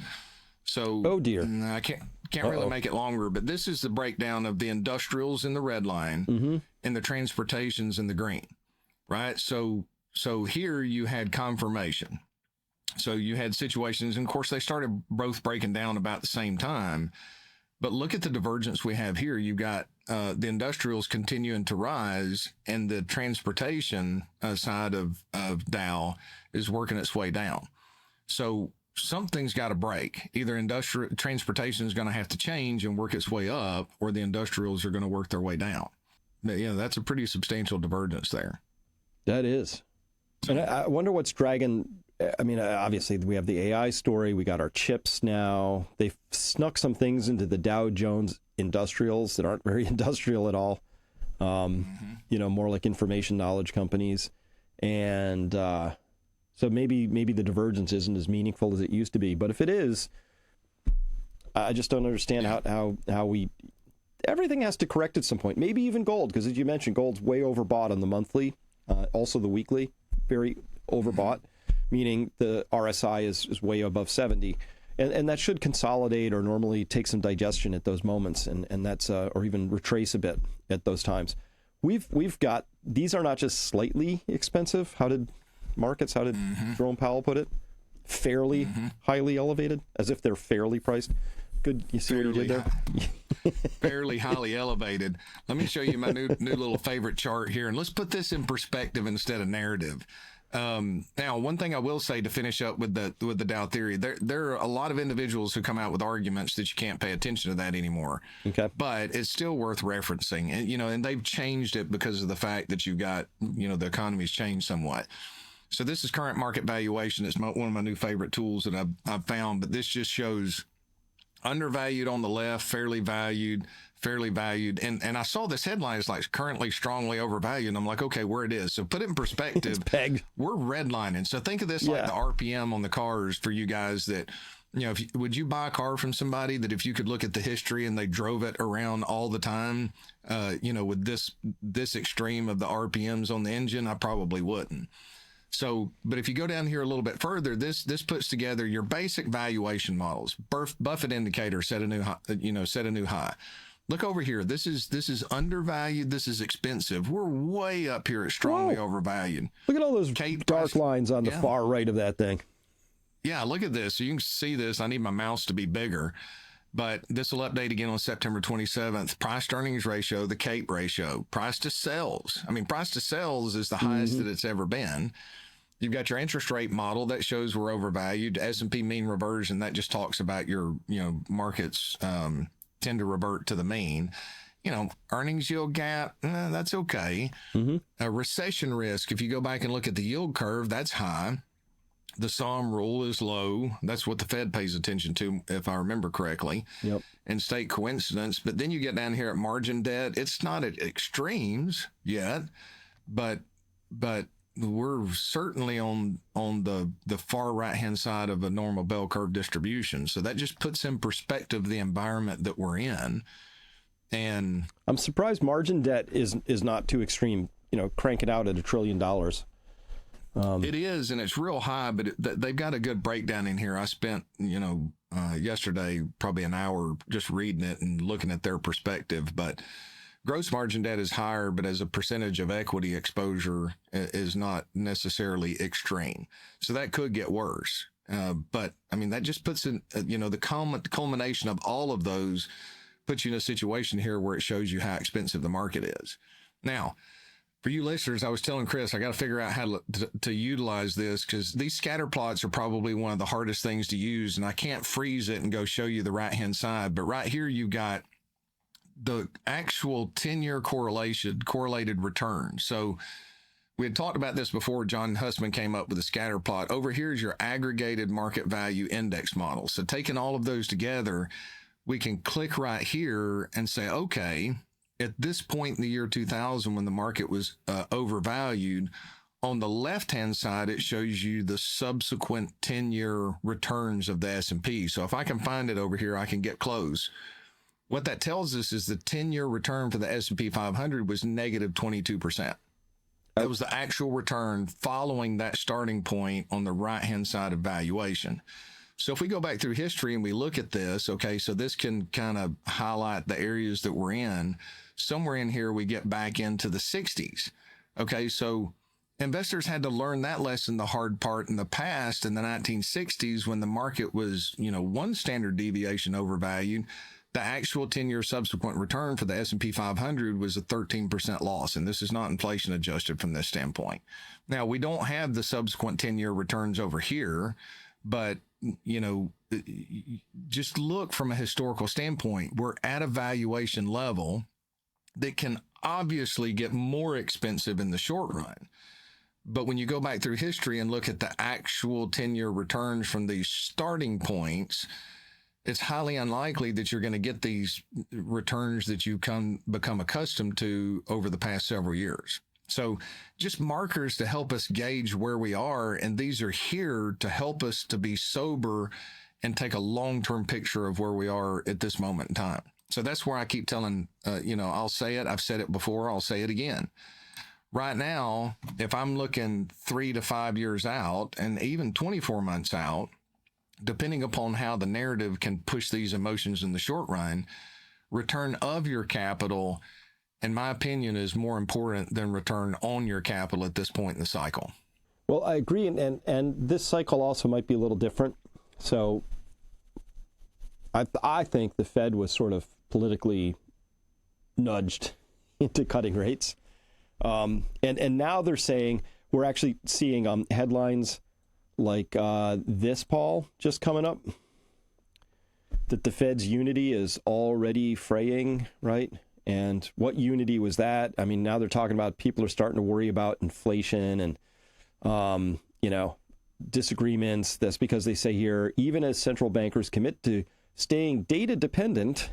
So,
oh dear,
I can't really make it longer. But this is the breakdown of the industrials in the red line and the transportations in the green, right? So here you had confirmation. So you had situations, and of course they started both breaking down about the same time. But look at the divergence we have here. You've got the industrials continuing to rise, and the transportation side of Dow is working its way down. So something's got to break. Either industrial transportation is going to have to change and work its way up, or the industrials are going to work their way down. But, that's a pretty substantial divergence there.
That is. And I wonder what's dragging. I mean, obviously, we have the AI story. We got our chips now. They've snuck some things into the Dow Jones industrials that aren't very industrial at all. More like information knowledge companies. And so maybe the divergence isn't as meaningful as it used to be. But if it is, I just don't understand how we... Everything has to correct at some point. Maybe even gold, because as you mentioned, gold's way overbought on the monthly. Also the weekly, very overbought. Meaning the RSI is way above 70. And that should consolidate or normally take some digestion at those moments, and that's or even retrace a bit at those times. We've got, these are not just slightly expensive. How did Jerome Powell put it? Fairly highly elevated, as if they're fairly priced. Good, you see what he did there?
Fairly highly elevated. Let me show you my new little favorite chart here, and let's put this in perspective instead of narrative. Now, one thing I will say to finish up with the Dow Theory, there are a lot of individuals who come out with arguments that you can't pay attention to that anymore. Okay. But it's still worth referencing. And, and they've changed it because of the fact that you've got, the economy's changed somewhat. So this is current market valuation. It's one of my new favorite tools that I've found, but this just shows undervalued on the left, fairly valued. And I saw this headline is like currently strongly overvalued. And I'm like, okay, where it is. So put it in perspective.
It's pegged.
We're redlining. So think of this like the RPM on the cars for you guys that, would you buy a car from somebody that if you could look at the history and they drove it around all the time, with this extreme of the RPMs on the engine, I probably wouldn't. So, but if you go down here a little bit further, this puts together your basic valuation models. Buffett indicator set a new high. Look over here. This is undervalued. This is expensive. We're way up here at strongly overvalued.
Look at all those dark lines on the far right of that thing.
Yeah, look at this. So you can see this. I need my mouse to be bigger. But this will update again on September 27th. Price to earnings ratio, the CAPE ratio, price to sales. I mean, price to sales is the highest that it's ever been. You've got your interest rate model that shows we're overvalued. S&P mean reversion, that just talks about your, markets tend to revert to the mean. Earnings yield gap, that's okay. A recession risk, if you go back and look at the yield curve, that's high. The SOM rule is low. That's what the Fed pays attention to, if I remember correctly. Yep. And state coincidence. But then you get down here at margin debt. It's not at extremes yet, but we're certainly on the far right-hand side of a normal bell curve distribution. So that just puts in perspective the environment that we're in. And
I'm surprised margin debt is not too extreme, crank it out at $1 trillion.
It is, and it's real high, but they've got a good breakdown in here. I spent, yesterday probably an hour just reading it and looking at their perspective. But gross margin debt is higher, but as a percentage of equity exposure is not necessarily extreme. So that could get worse. But I mean, that just puts in, the culmination of all of those puts you in a situation here where it shows you how expensive the market is. Now, for you listeners, I was telling Chris, I got to figure out how to utilize this because these scatter plots are probably one of the hardest things to use, and I can't freeze it and go show you the right-hand side. But right here, you've got the actual 10-year correlated return. So we had talked about this before. John Hussman came up with a scatter plot. Over here is your aggregated market value index model. So taking all of those together, we can click right here and say, okay, at this point in the year 2000, when the market was overvalued, on the left-hand side, it shows you the subsequent 10-year returns of the S&P. So if I can find it over here, I can get close. What that tells us is the 10-year return for the S&P 500 was negative 22%. That was the actual return following that starting point on the right-hand side of valuation. So if we go back through history and we look at this, okay, so this can kind of highlight the areas that we're in. Somewhere in here, we get back into the 60s. Okay, so investors had to learn that lesson, the hard part in the past, in the 1960s, when the market was, one standard deviation overvalued. The actual 10-year subsequent return for the S&P 500 was a 13% loss, and this is not inflation adjusted from this standpoint. Now, we don't have the subsequent 10-year returns over here, but, just look from a historical standpoint. We're at a valuation level that can obviously get more expensive in the short run. But when you go back through history and look at the actual 10-year returns from these starting points, it's highly unlikely that you're going to get these returns that you become accustomed to over the past several years. So just markers to help us gauge where we are. And these are here to help us to be sober and take a long-term picture of where we are at this moment in time. So that's where I keep telling, I'll say it. I've said it before. I'll say it again. Right now, if I'm looking 3 to 5 years out and even 24 months out, depending upon how the narrative can push these emotions in the short run, return of your capital, in my opinion, is more important than return on your capital at this point in the cycle.
Well, I agree. And this cycle also might be a little different. So I think the Fed was sort of politically nudged into cutting rates. And now they're saying, we're actually seeing headlines like this, Paul, just coming up, that the Fed's unity is already fraying, right? And what unity was that? I mean, now they're talking about people are starting to worry about inflation and, disagreements. That's because they say here, even as central bankers commit to staying data dependent,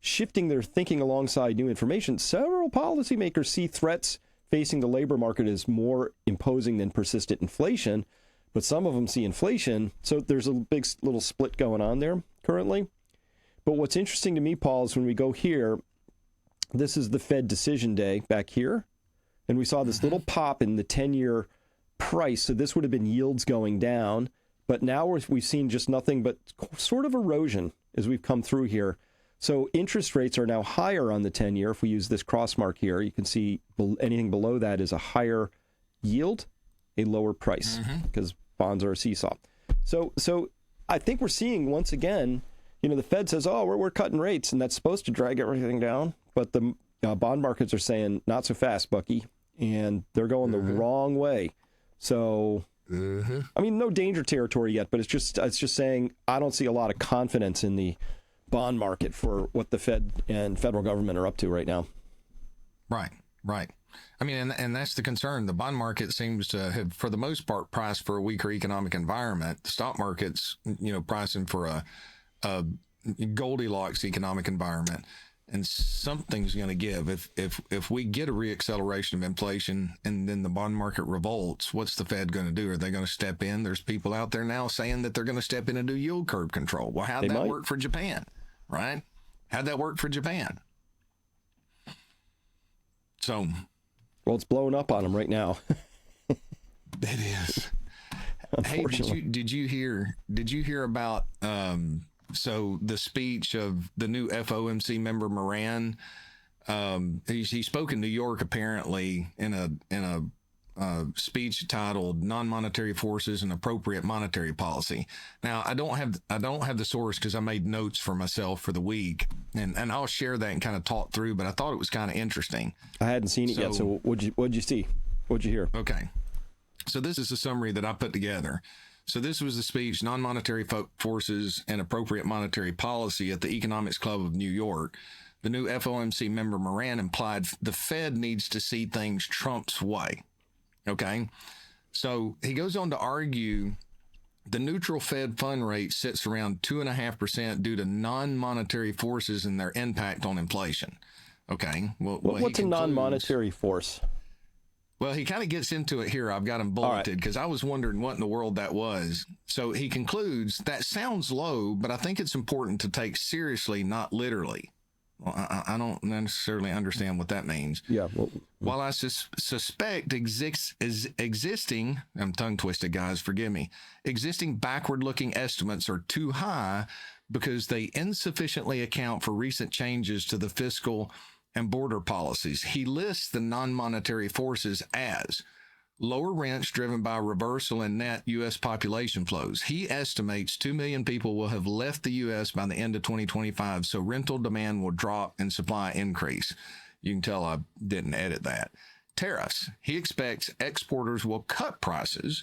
shifting their thinking alongside new information, several policymakers see threats facing the labor market as more imposing than persistent inflation. But some of them see inflation. So there's a big little split going on there currently. But what's interesting to me, Paul, is when we go here, this is the Fed decision day back here. And we saw this little pop in the 10-year price. So this would have been yields going down. But now we've seen just nothing but sort of erosion as we've come through here. So interest rates are now higher on the 10-year. If we use this cross mark here, you can see anything below that is a higher yield, a lower price, because bonds are a seesaw. So I think we're seeing once again, the Fed says, oh, we're cutting rates, and that's supposed to drag everything down. But the bond markets are saying, not so fast, Bucky, and they're going the wrong way. So, I mean, no danger territory yet, but it's just saying I don't see a lot of confidence in the bond market for what the Fed and federal government are up to right now.
Right. I mean, and that's the concern. The bond market seems to have, for the most part, priced for a weaker economic environment. The stock market's, pricing for a Goldilocks economic environment. And something's going to give. If we get a reacceleration of inflation and then the bond market revolts, what's the Fed going to do? Are they going to step in? There's people out there now saying that they're going to step in and do yield curve control. Well, how'd that work for Japan, right? How'd that work for Japan? So,
well, it's blowing up on them right now.
It is. Hey, did you hear about so the speech of the new FOMC member Moran? He spoke in New York apparently in a speech titled "Non-Monetary Forces and Appropriate Monetary Policy." Now, I don't have the source because I made notes for myself for the week, and I'll share that and kind of talk through. But I thought it was kind of interesting.
I hadn't seen it yet. So what'd you see? What'd you hear?
Okay, so this is a summary that I put together. So this was the speech, Non-Monetary Forces and Appropriate Monetary Policy at the Economics Club of New York. The new FOMC member Moran implied the Fed needs to see things Trump's way. Okay. So he goes on to argue the neutral Fed fund rate sits around 2.5% due to non-monetary forces and their impact on inflation. Okay. Well,
what's a non-monetary force?
Well, he kind of gets into it here. I've got him bulleted because I was wondering what in the world that was. So he concludes, that sounds low, but I think it's important to take seriously, not literally. Well, I don't necessarily understand what that means.
Yeah. Well,
While I suspect existing, I'm tongue twisted, guys, forgive me, existing backward looking estimates are too high because they insufficiently account for recent changes to the fiscal and border policies. He lists the non-monetary forces as lower rents driven by a reversal in net U.S. population flows. He estimates 2 million people will have left the U.S. by the end of 2025, so rental demand will drop and supply increase. You can tell I didn't edit that. Tariffs. He expects exporters will cut prices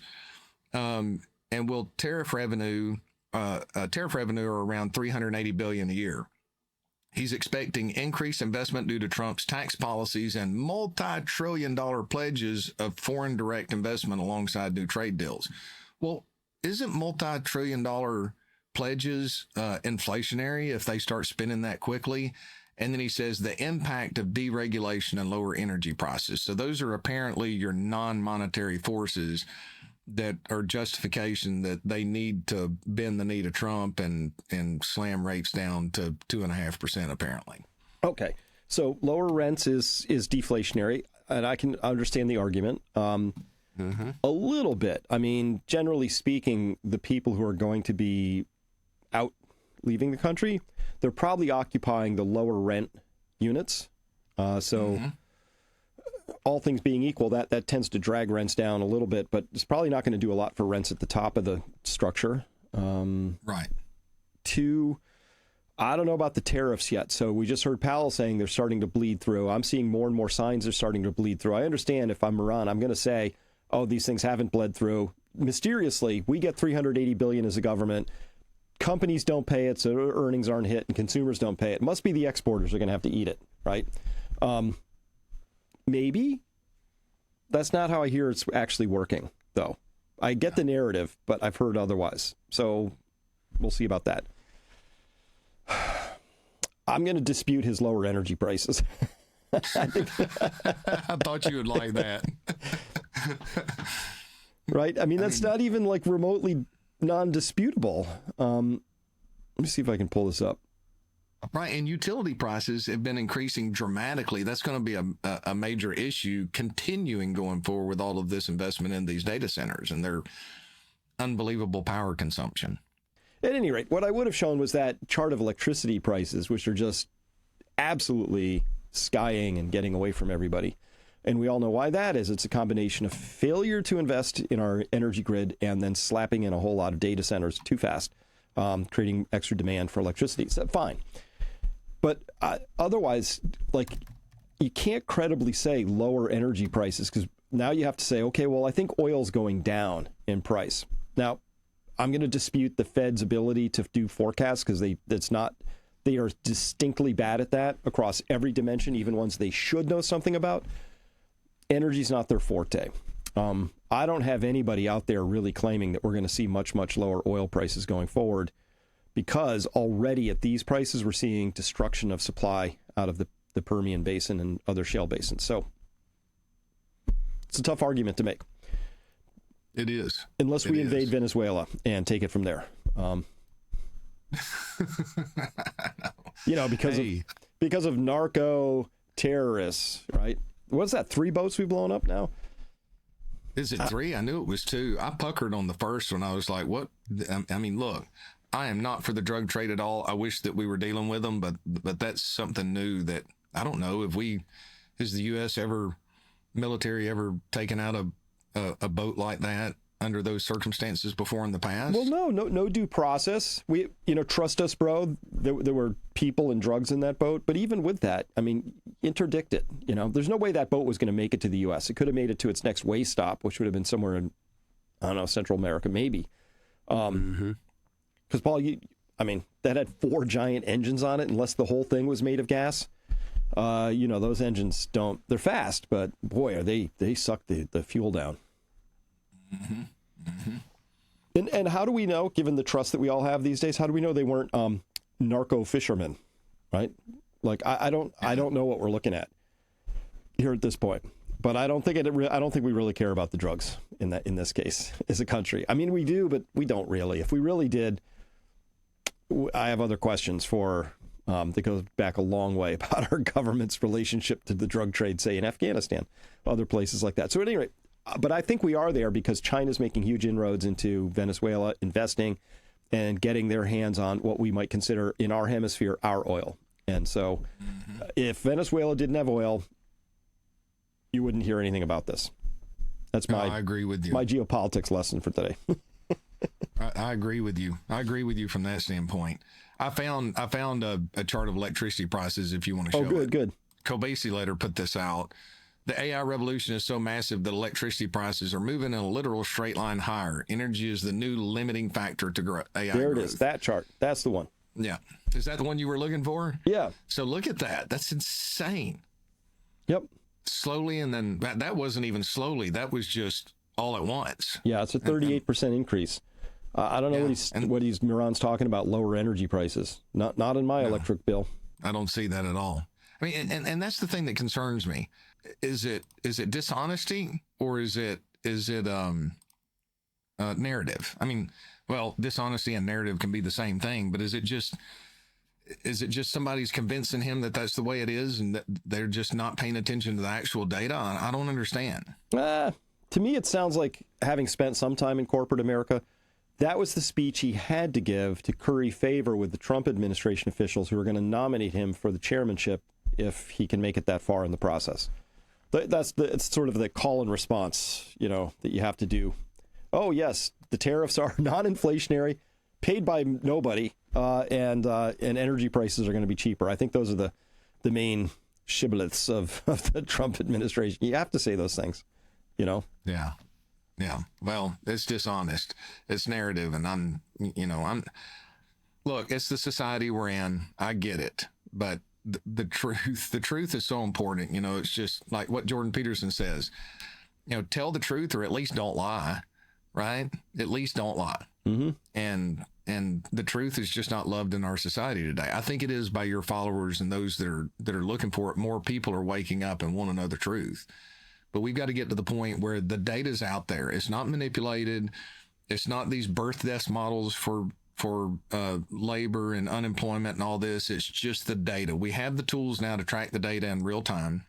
and will tariff revenue around $380 billion a year. He's expecting increased investment due to Trump's tax policies and multi-trillion-dollar pledges of foreign direct investment alongside new trade deals. Well, isn't multi-trillion-dollar pledges inflationary if they start spending that quickly? And then he says the impact of deregulation and lower energy prices. So those are apparently your non-monetary forces that are justification that they need to bend the knee to Trump and slam rates down to 2.5%, apparently.
okay. So lower rents is deflationary, and I can understand the argument a little bit. I mean, generally speaking, the people who are going to be out leaving the country, they're probably occupying the lower rent units. All things being equal, that tends to drag rents down a little bit, but it's probably not going to do a lot for rents at the top of the structure.
Right.
Two, I don't know about the tariffs yet. So we just heard Powell saying they're starting to bleed through. I'm seeing more and more signs they're starting to bleed through. I understand if I'm Iran, I'm going to say, oh, these things haven't bled through. Mysteriously, we get $380 billion as a government. Companies don't pay it, so earnings aren't hit, and consumers don't pay it. It must be the exporters are going to have to eat it, right? Maybe. That's not how I hear it's actually working, though. I get the narrative, but I've heard otherwise. So we'll see about that. I'm going to dispute his lower energy prices.
I thought you would like that.
Right? I mean, that's not even like remotely non-disputable. Let me see if I can pull this up.
Right, and utility prices have been increasing dramatically. That's going to be a major issue continuing going forward with all of this investment in these data centers and their unbelievable power consumption.
At any rate, what I would have shown was that chart of electricity prices, which are just absolutely skying and getting away from everybody. And we all know why that is. It's a combination of failure to invest in our energy grid and then slapping in a whole lot of data centers too fast, creating extra demand for electricity. So fine. But otherwise, like, you can't credibly say lower energy prices because now you have to say, okay, well, I think oil's going down in price. Now, I'm going to dispute the Fed's ability to do forecasts because they are distinctly bad at that across every dimension, even ones they should know something about. Energy's not their forte. I don't have anybody out there really claiming that we're going to see much, much lower oil prices going forward because already at these prices, we're seeing destruction of supply out of the Permian Basin and other shale basins. So it's a tough argument to make.
It is.
Unless we invade Venezuela and take it from there. Because of narco terrorists, right? What's that? 3 boats we've blown up now?
Is it 3? I knew it was 2. I puckered on the first one. I was like, what? I mean, look, I am not for the drug trade at all. I wish that we were dealing with them, but that's something new that I don't know has the U.S. military ever taken out a boat like that under those circumstances before in the past?
Well, no due process. Trust us, bro. There were people and drugs in that boat. But even with that, I mean, interdict it. There's no way that boat was going to make it to the U.S. It could have made it to its next way stop, which would have been somewhere in, I don't know, Central America, maybe. Because, Paul, that had 4 giant engines on it, unless the whole thing was made of gas. Those engines they're fast, but boy, they suck the fuel down. Mm-hmm. Mm-hmm. And how do we know, given the trust that we all have these days, how do we know they weren't narco fishermen, right? Like I don't know what we're looking at here at this point, but I don't think we really care about the drugs in this case as a country. I mean, we do, but we don't really. If we really did, I have other questions for that goes back a long way about our government's relationship to the drug trade, say in Afghanistan, other places like that. So at any rate, but I think we are there because China's making huge inroads into Venezuela, investing and getting their hands on what we might consider in our hemisphere, our oil. And so if Venezuela didn't have oil, you wouldn't hear anything about this. That's
I agree with you.
My geopolitics lesson for today.
I agree with you. I agree with you from that standpoint. I found a chart of electricity prices if you want to show it.
Good.
Kobasi later put this out. The AI revolution is so massive that electricity prices are moving in a literal straight line higher. Energy is the new limiting factor to AI
There it
growth.
is, that chart. That's the one.
Yeah. Is that the one you were looking for?
Yeah.
So look at that. That's insane.
Yep.
Slowly, and then that wasn't even slowly. That was just all at once.
Yeah, it's a 38% increase. I don't know what Miran's talking about, lower energy prices. Not in my electric bill.
I don't see that at all. I mean, and that's the thing that concerns me. Is it dishonesty or is it narrative? I mean, well, dishonesty and narrative can be the same thing, but is it just somebody's convincing him that that's the way it is and that they're just not paying attention to the actual data? I don't understand.
To me, it sounds like, having spent some time in corporate America, that was the speech he had to give to curry favor with the Trump administration officials who are going to nominate him for the chairmanship if he can make it that far in the process. It's sort of the call and response, that you have to do. Oh, yes, the tariffs are non-inflationary, paid by nobody, and energy prices are going to be cheaper. I think those are the main shibboleths of the Trump administration. You have to say those things,
Yeah. Yeah. Well, it's dishonest. It's narrative. And look, it's the society we're in. I get it. But the truth is so important. It's just like what Jordan Peterson says, tell the truth or at least don't lie, right? At least don't lie. Mm-hmm. And the truth is just not loved in our society today. I think it is by your followers and those that are looking for it. More people are waking up and want to know the truth. But we've got to get to the point where the data's out there. It's not manipulated. It's not these birth death models for labor and unemployment and all this. It's just the data. We have the tools now to track the data in real time.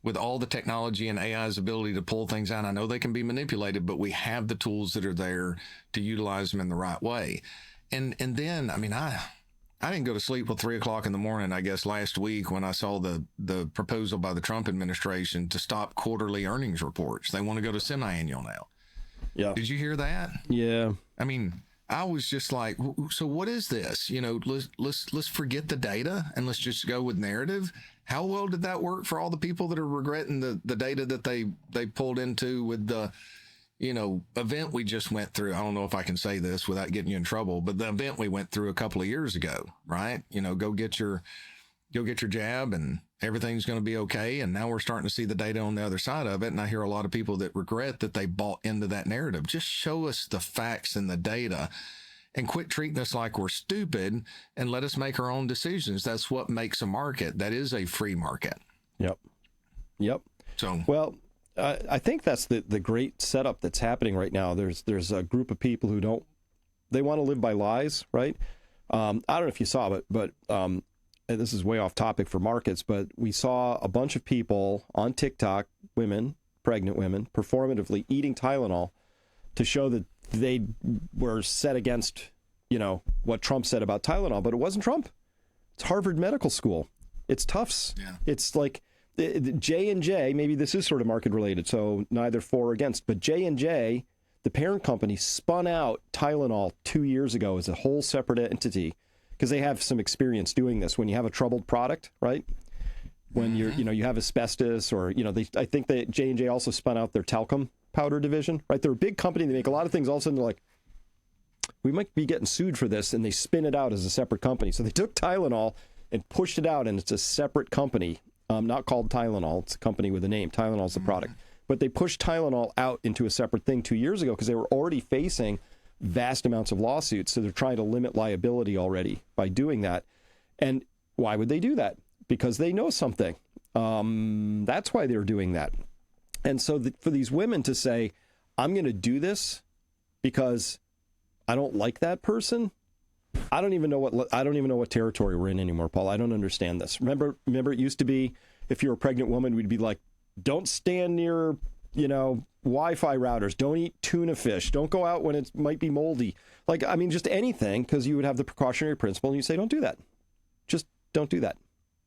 With all the technology and AI's ability to pull things out, I know they can be manipulated, but we have the tools that are there to utilize them in the right way. And then, I didn't go to sleep till 3:00 in the morning, I guess, last week when I saw the proposal by the Trump administration to stop quarterly earnings reports. They want to go to semi-annual now.
Yeah.
Did you hear that?
Yeah.
I was just like, so what is this? Let's forget the data and let's just go with narrative. How well did that work for all the people that are regretting the data that they pulled into with the event we just went through? I don't know if I can say this without getting you in trouble, but the event we went through a couple of years ago, right? Go get your jab and everything's going to be okay. And now we're starting to see the data on the other side of it. And I hear a lot of people that regret that they bought into that narrative. Just show us the facts and the data and quit treating us like we're stupid and let us make our own decisions. That's what makes a market. That is a free market.
Yep.
So,
well, I think that's the great setup that's happening right now. There's a group of people who they want to live by lies, right? I don't know if you saw, but and this is way off topic for markets, but we saw a bunch of people on TikTok, pregnant women, performatively eating Tylenol to show that they were set against, what Trump said about Tylenol, but it wasn't Trump. It's Harvard Medical School. It's Tufts. Yeah. It's like J&J, maybe this is sort of market related, so neither for or against, but J&J, the parent company, spun out Tylenol 2 years ago as a whole separate entity because they have some experience doing this. When you have a troubled product, right? When you have asbestos or, I think that J&J also spun out their talcum powder division, right? They're a big company. They make a lot of things. All of a sudden they're like, we might be getting sued for this. And they spin it out as a separate company. So they took Tylenol and pushed it out, and it's a separate company, not called Tylenol. It's a company with a name. Tylenol's the product. But they pushed Tylenol out into a separate thing 2 years ago because they were already facing vast amounts of lawsuits. So they're trying to limit liability already by doing that. And why would they do that? Because they know something. That's why they're doing that. And so for these women to say, I'm going to do this because I don't like that person, I don't even know what territory we're in anymore, Paul. I don't understand this. Remember it used to be if you're a pregnant woman, we'd be like, don't stand near, Wi-Fi routers. Don't eat tuna fish. Don't go out when it might be moldy. Just anything, because you would have the precautionary principle and you say, don't do that. Just don't do that.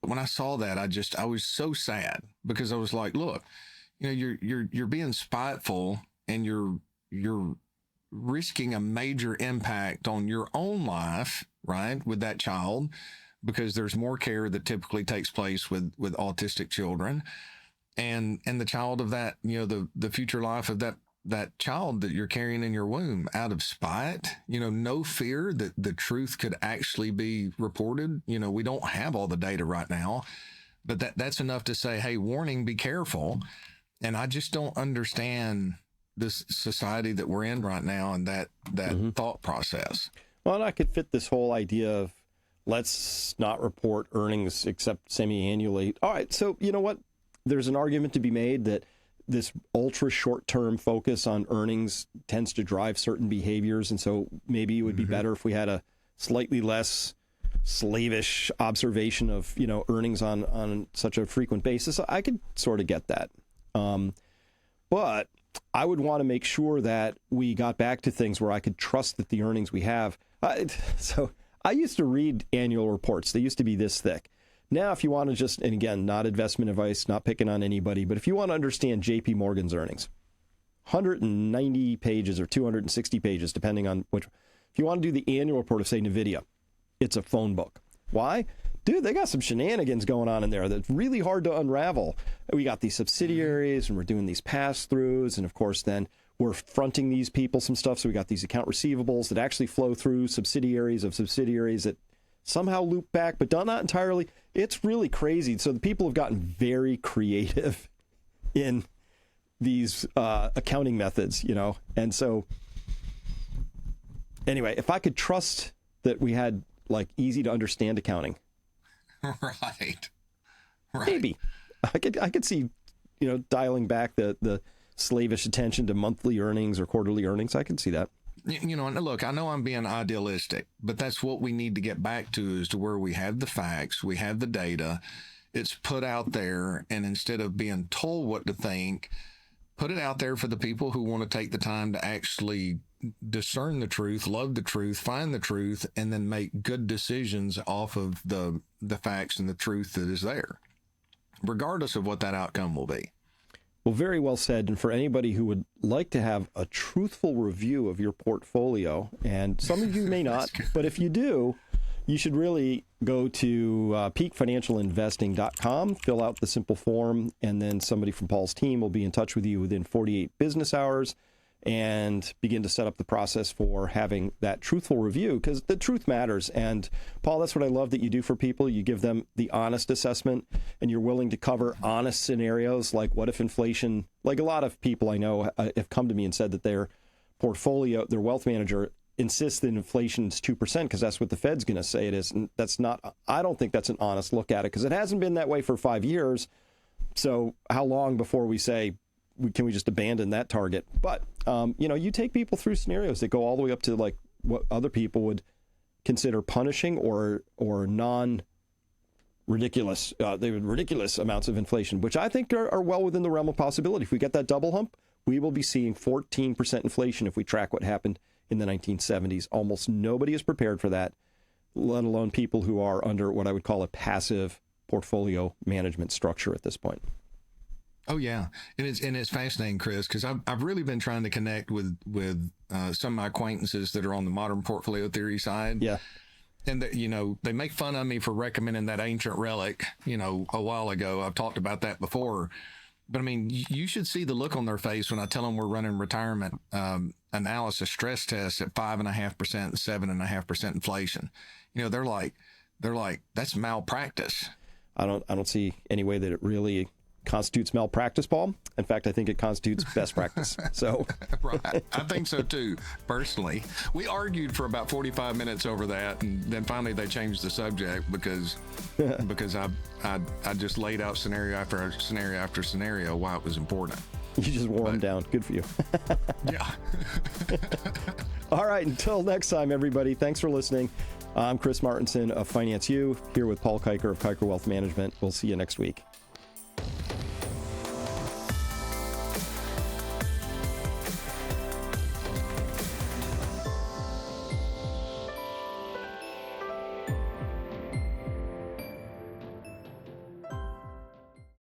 When I saw that, I was so sad because I was like, look, you're being spiteful and you're risking a major impact on your own life, right, with that child, because there's more care that typically takes place with autistic children, and the child of that, the future life of that child that you're carrying in your womb, out of spite, no fear that the truth could actually be reported. We don't have all the data right now, but that's enough to say, hey, warning, be careful. And I just don't understand this society that we're in right now and that thought process.
Well, and I could fit this whole idea of let's not report earnings except semi-annually. All right, so you know what? There's an argument to be made that this ultra short-term focus on earnings tends to drive certain behaviors, and so maybe it would be better if we had a slightly less slavish observation of earnings on such a frequent basis. I could sort of get that, but I would want to make sure that we got back to things where I could trust that the earnings we have. So I used to read annual reports. They used to be this thick. Now, if you want to just, and again, not investment advice, not picking on anybody, but if you want to understand JP Morgan's earnings, 190 pages or 260 pages, depending on which, if you want to do the annual report of, say, NVIDIA, it's a phone book. Why? Dude, they got some shenanigans going on in there that's really hard to unravel. We got these subsidiaries and we're doing these pass-throughs. And of course, then we're fronting these people some stuff. So we got these account receivables that actually flow through subsidiaries of subsidiaries that somehow loop back, but not entirely. It's really crazy. So the people have gotten very creative in these accounting methods, And so anyway, if I could trust that we had easy to understand accounting,
Right.
Maybe I could see, dialing back the slavish attention to monthly earnings or quarterly earnings. I can see that.
And look, I know I'm being idealistic, but that's what we need to get back to, is to where we have the facts, we have the data, it's put out there, and instead of being told what to think, put it out there for the people who want to take the time to actually discern the truth, love the truth, find the truth, and then make good decisions off of the facts and the truth that is there, regardless of what that outcome will be.
Well, very well said. And for anybody who would like to have a truthful review of your portfolio, and some of you may not, but if you do, you should really go to peakfinancialinvesting.com, fill out the simple form, and then somebody from Paul's team will be in touch with you within 48 business hours and begin to set up the process for having that truthful review, because the truth matters. And Paul, that's what I love that you do for people. You give them the honest assessment, and you're willing to cover honest scenarios, like what if inflation, like a lot of people I know have come to me and said that their portfolio, their wealth manager insists that inflation is 2% because that's what the Fed's going to say it is. And that's not, I don't think that's an honest look at it, because it hasn't been that way for 5 years. So how long before we say, can we just abandon that target? But, you take people through scenarios that go all the way up to like what other people would consider punishing or ridiculous amounts of inflation, which I think are well within the realm of possibility. If we get that double hump, we will be seeing 14% inflation if we track what happened in the 1970s. Almost nobody is prepared for that, let alone people who are under what I would call a passive portfolio management structure at this point.
Oh yeah, and it's fascinating, Chris, because I've really been trying to connect with some of my acquaintances that are on the modern portfolio theory side.
Yeah,
and they make fun of me for recommending that ancient relic, a while ago. I've talked about that before, but I mean, you should see the look on their face when I tell them we're running retirement analysis stress tests at 5.5%, 7.5% inflation. They're like, that's malpractice.
I don't see any way that it really constitutes malpractice, Paul. In fact, I think it constitutes best practice. So,
right, I think so too. Personally, we argued for about 45 minutes over that, and then finally they changed the subject because I just laid out scenario after scenario why it was important.
You just wore them down. Good for you.
Yeah.
All right. Until next time, everybody. Thanks for listening. I'm Chris Martinson of Finance U, here with Paul Kiker of Kiker Wealth Management. We'll see you next week.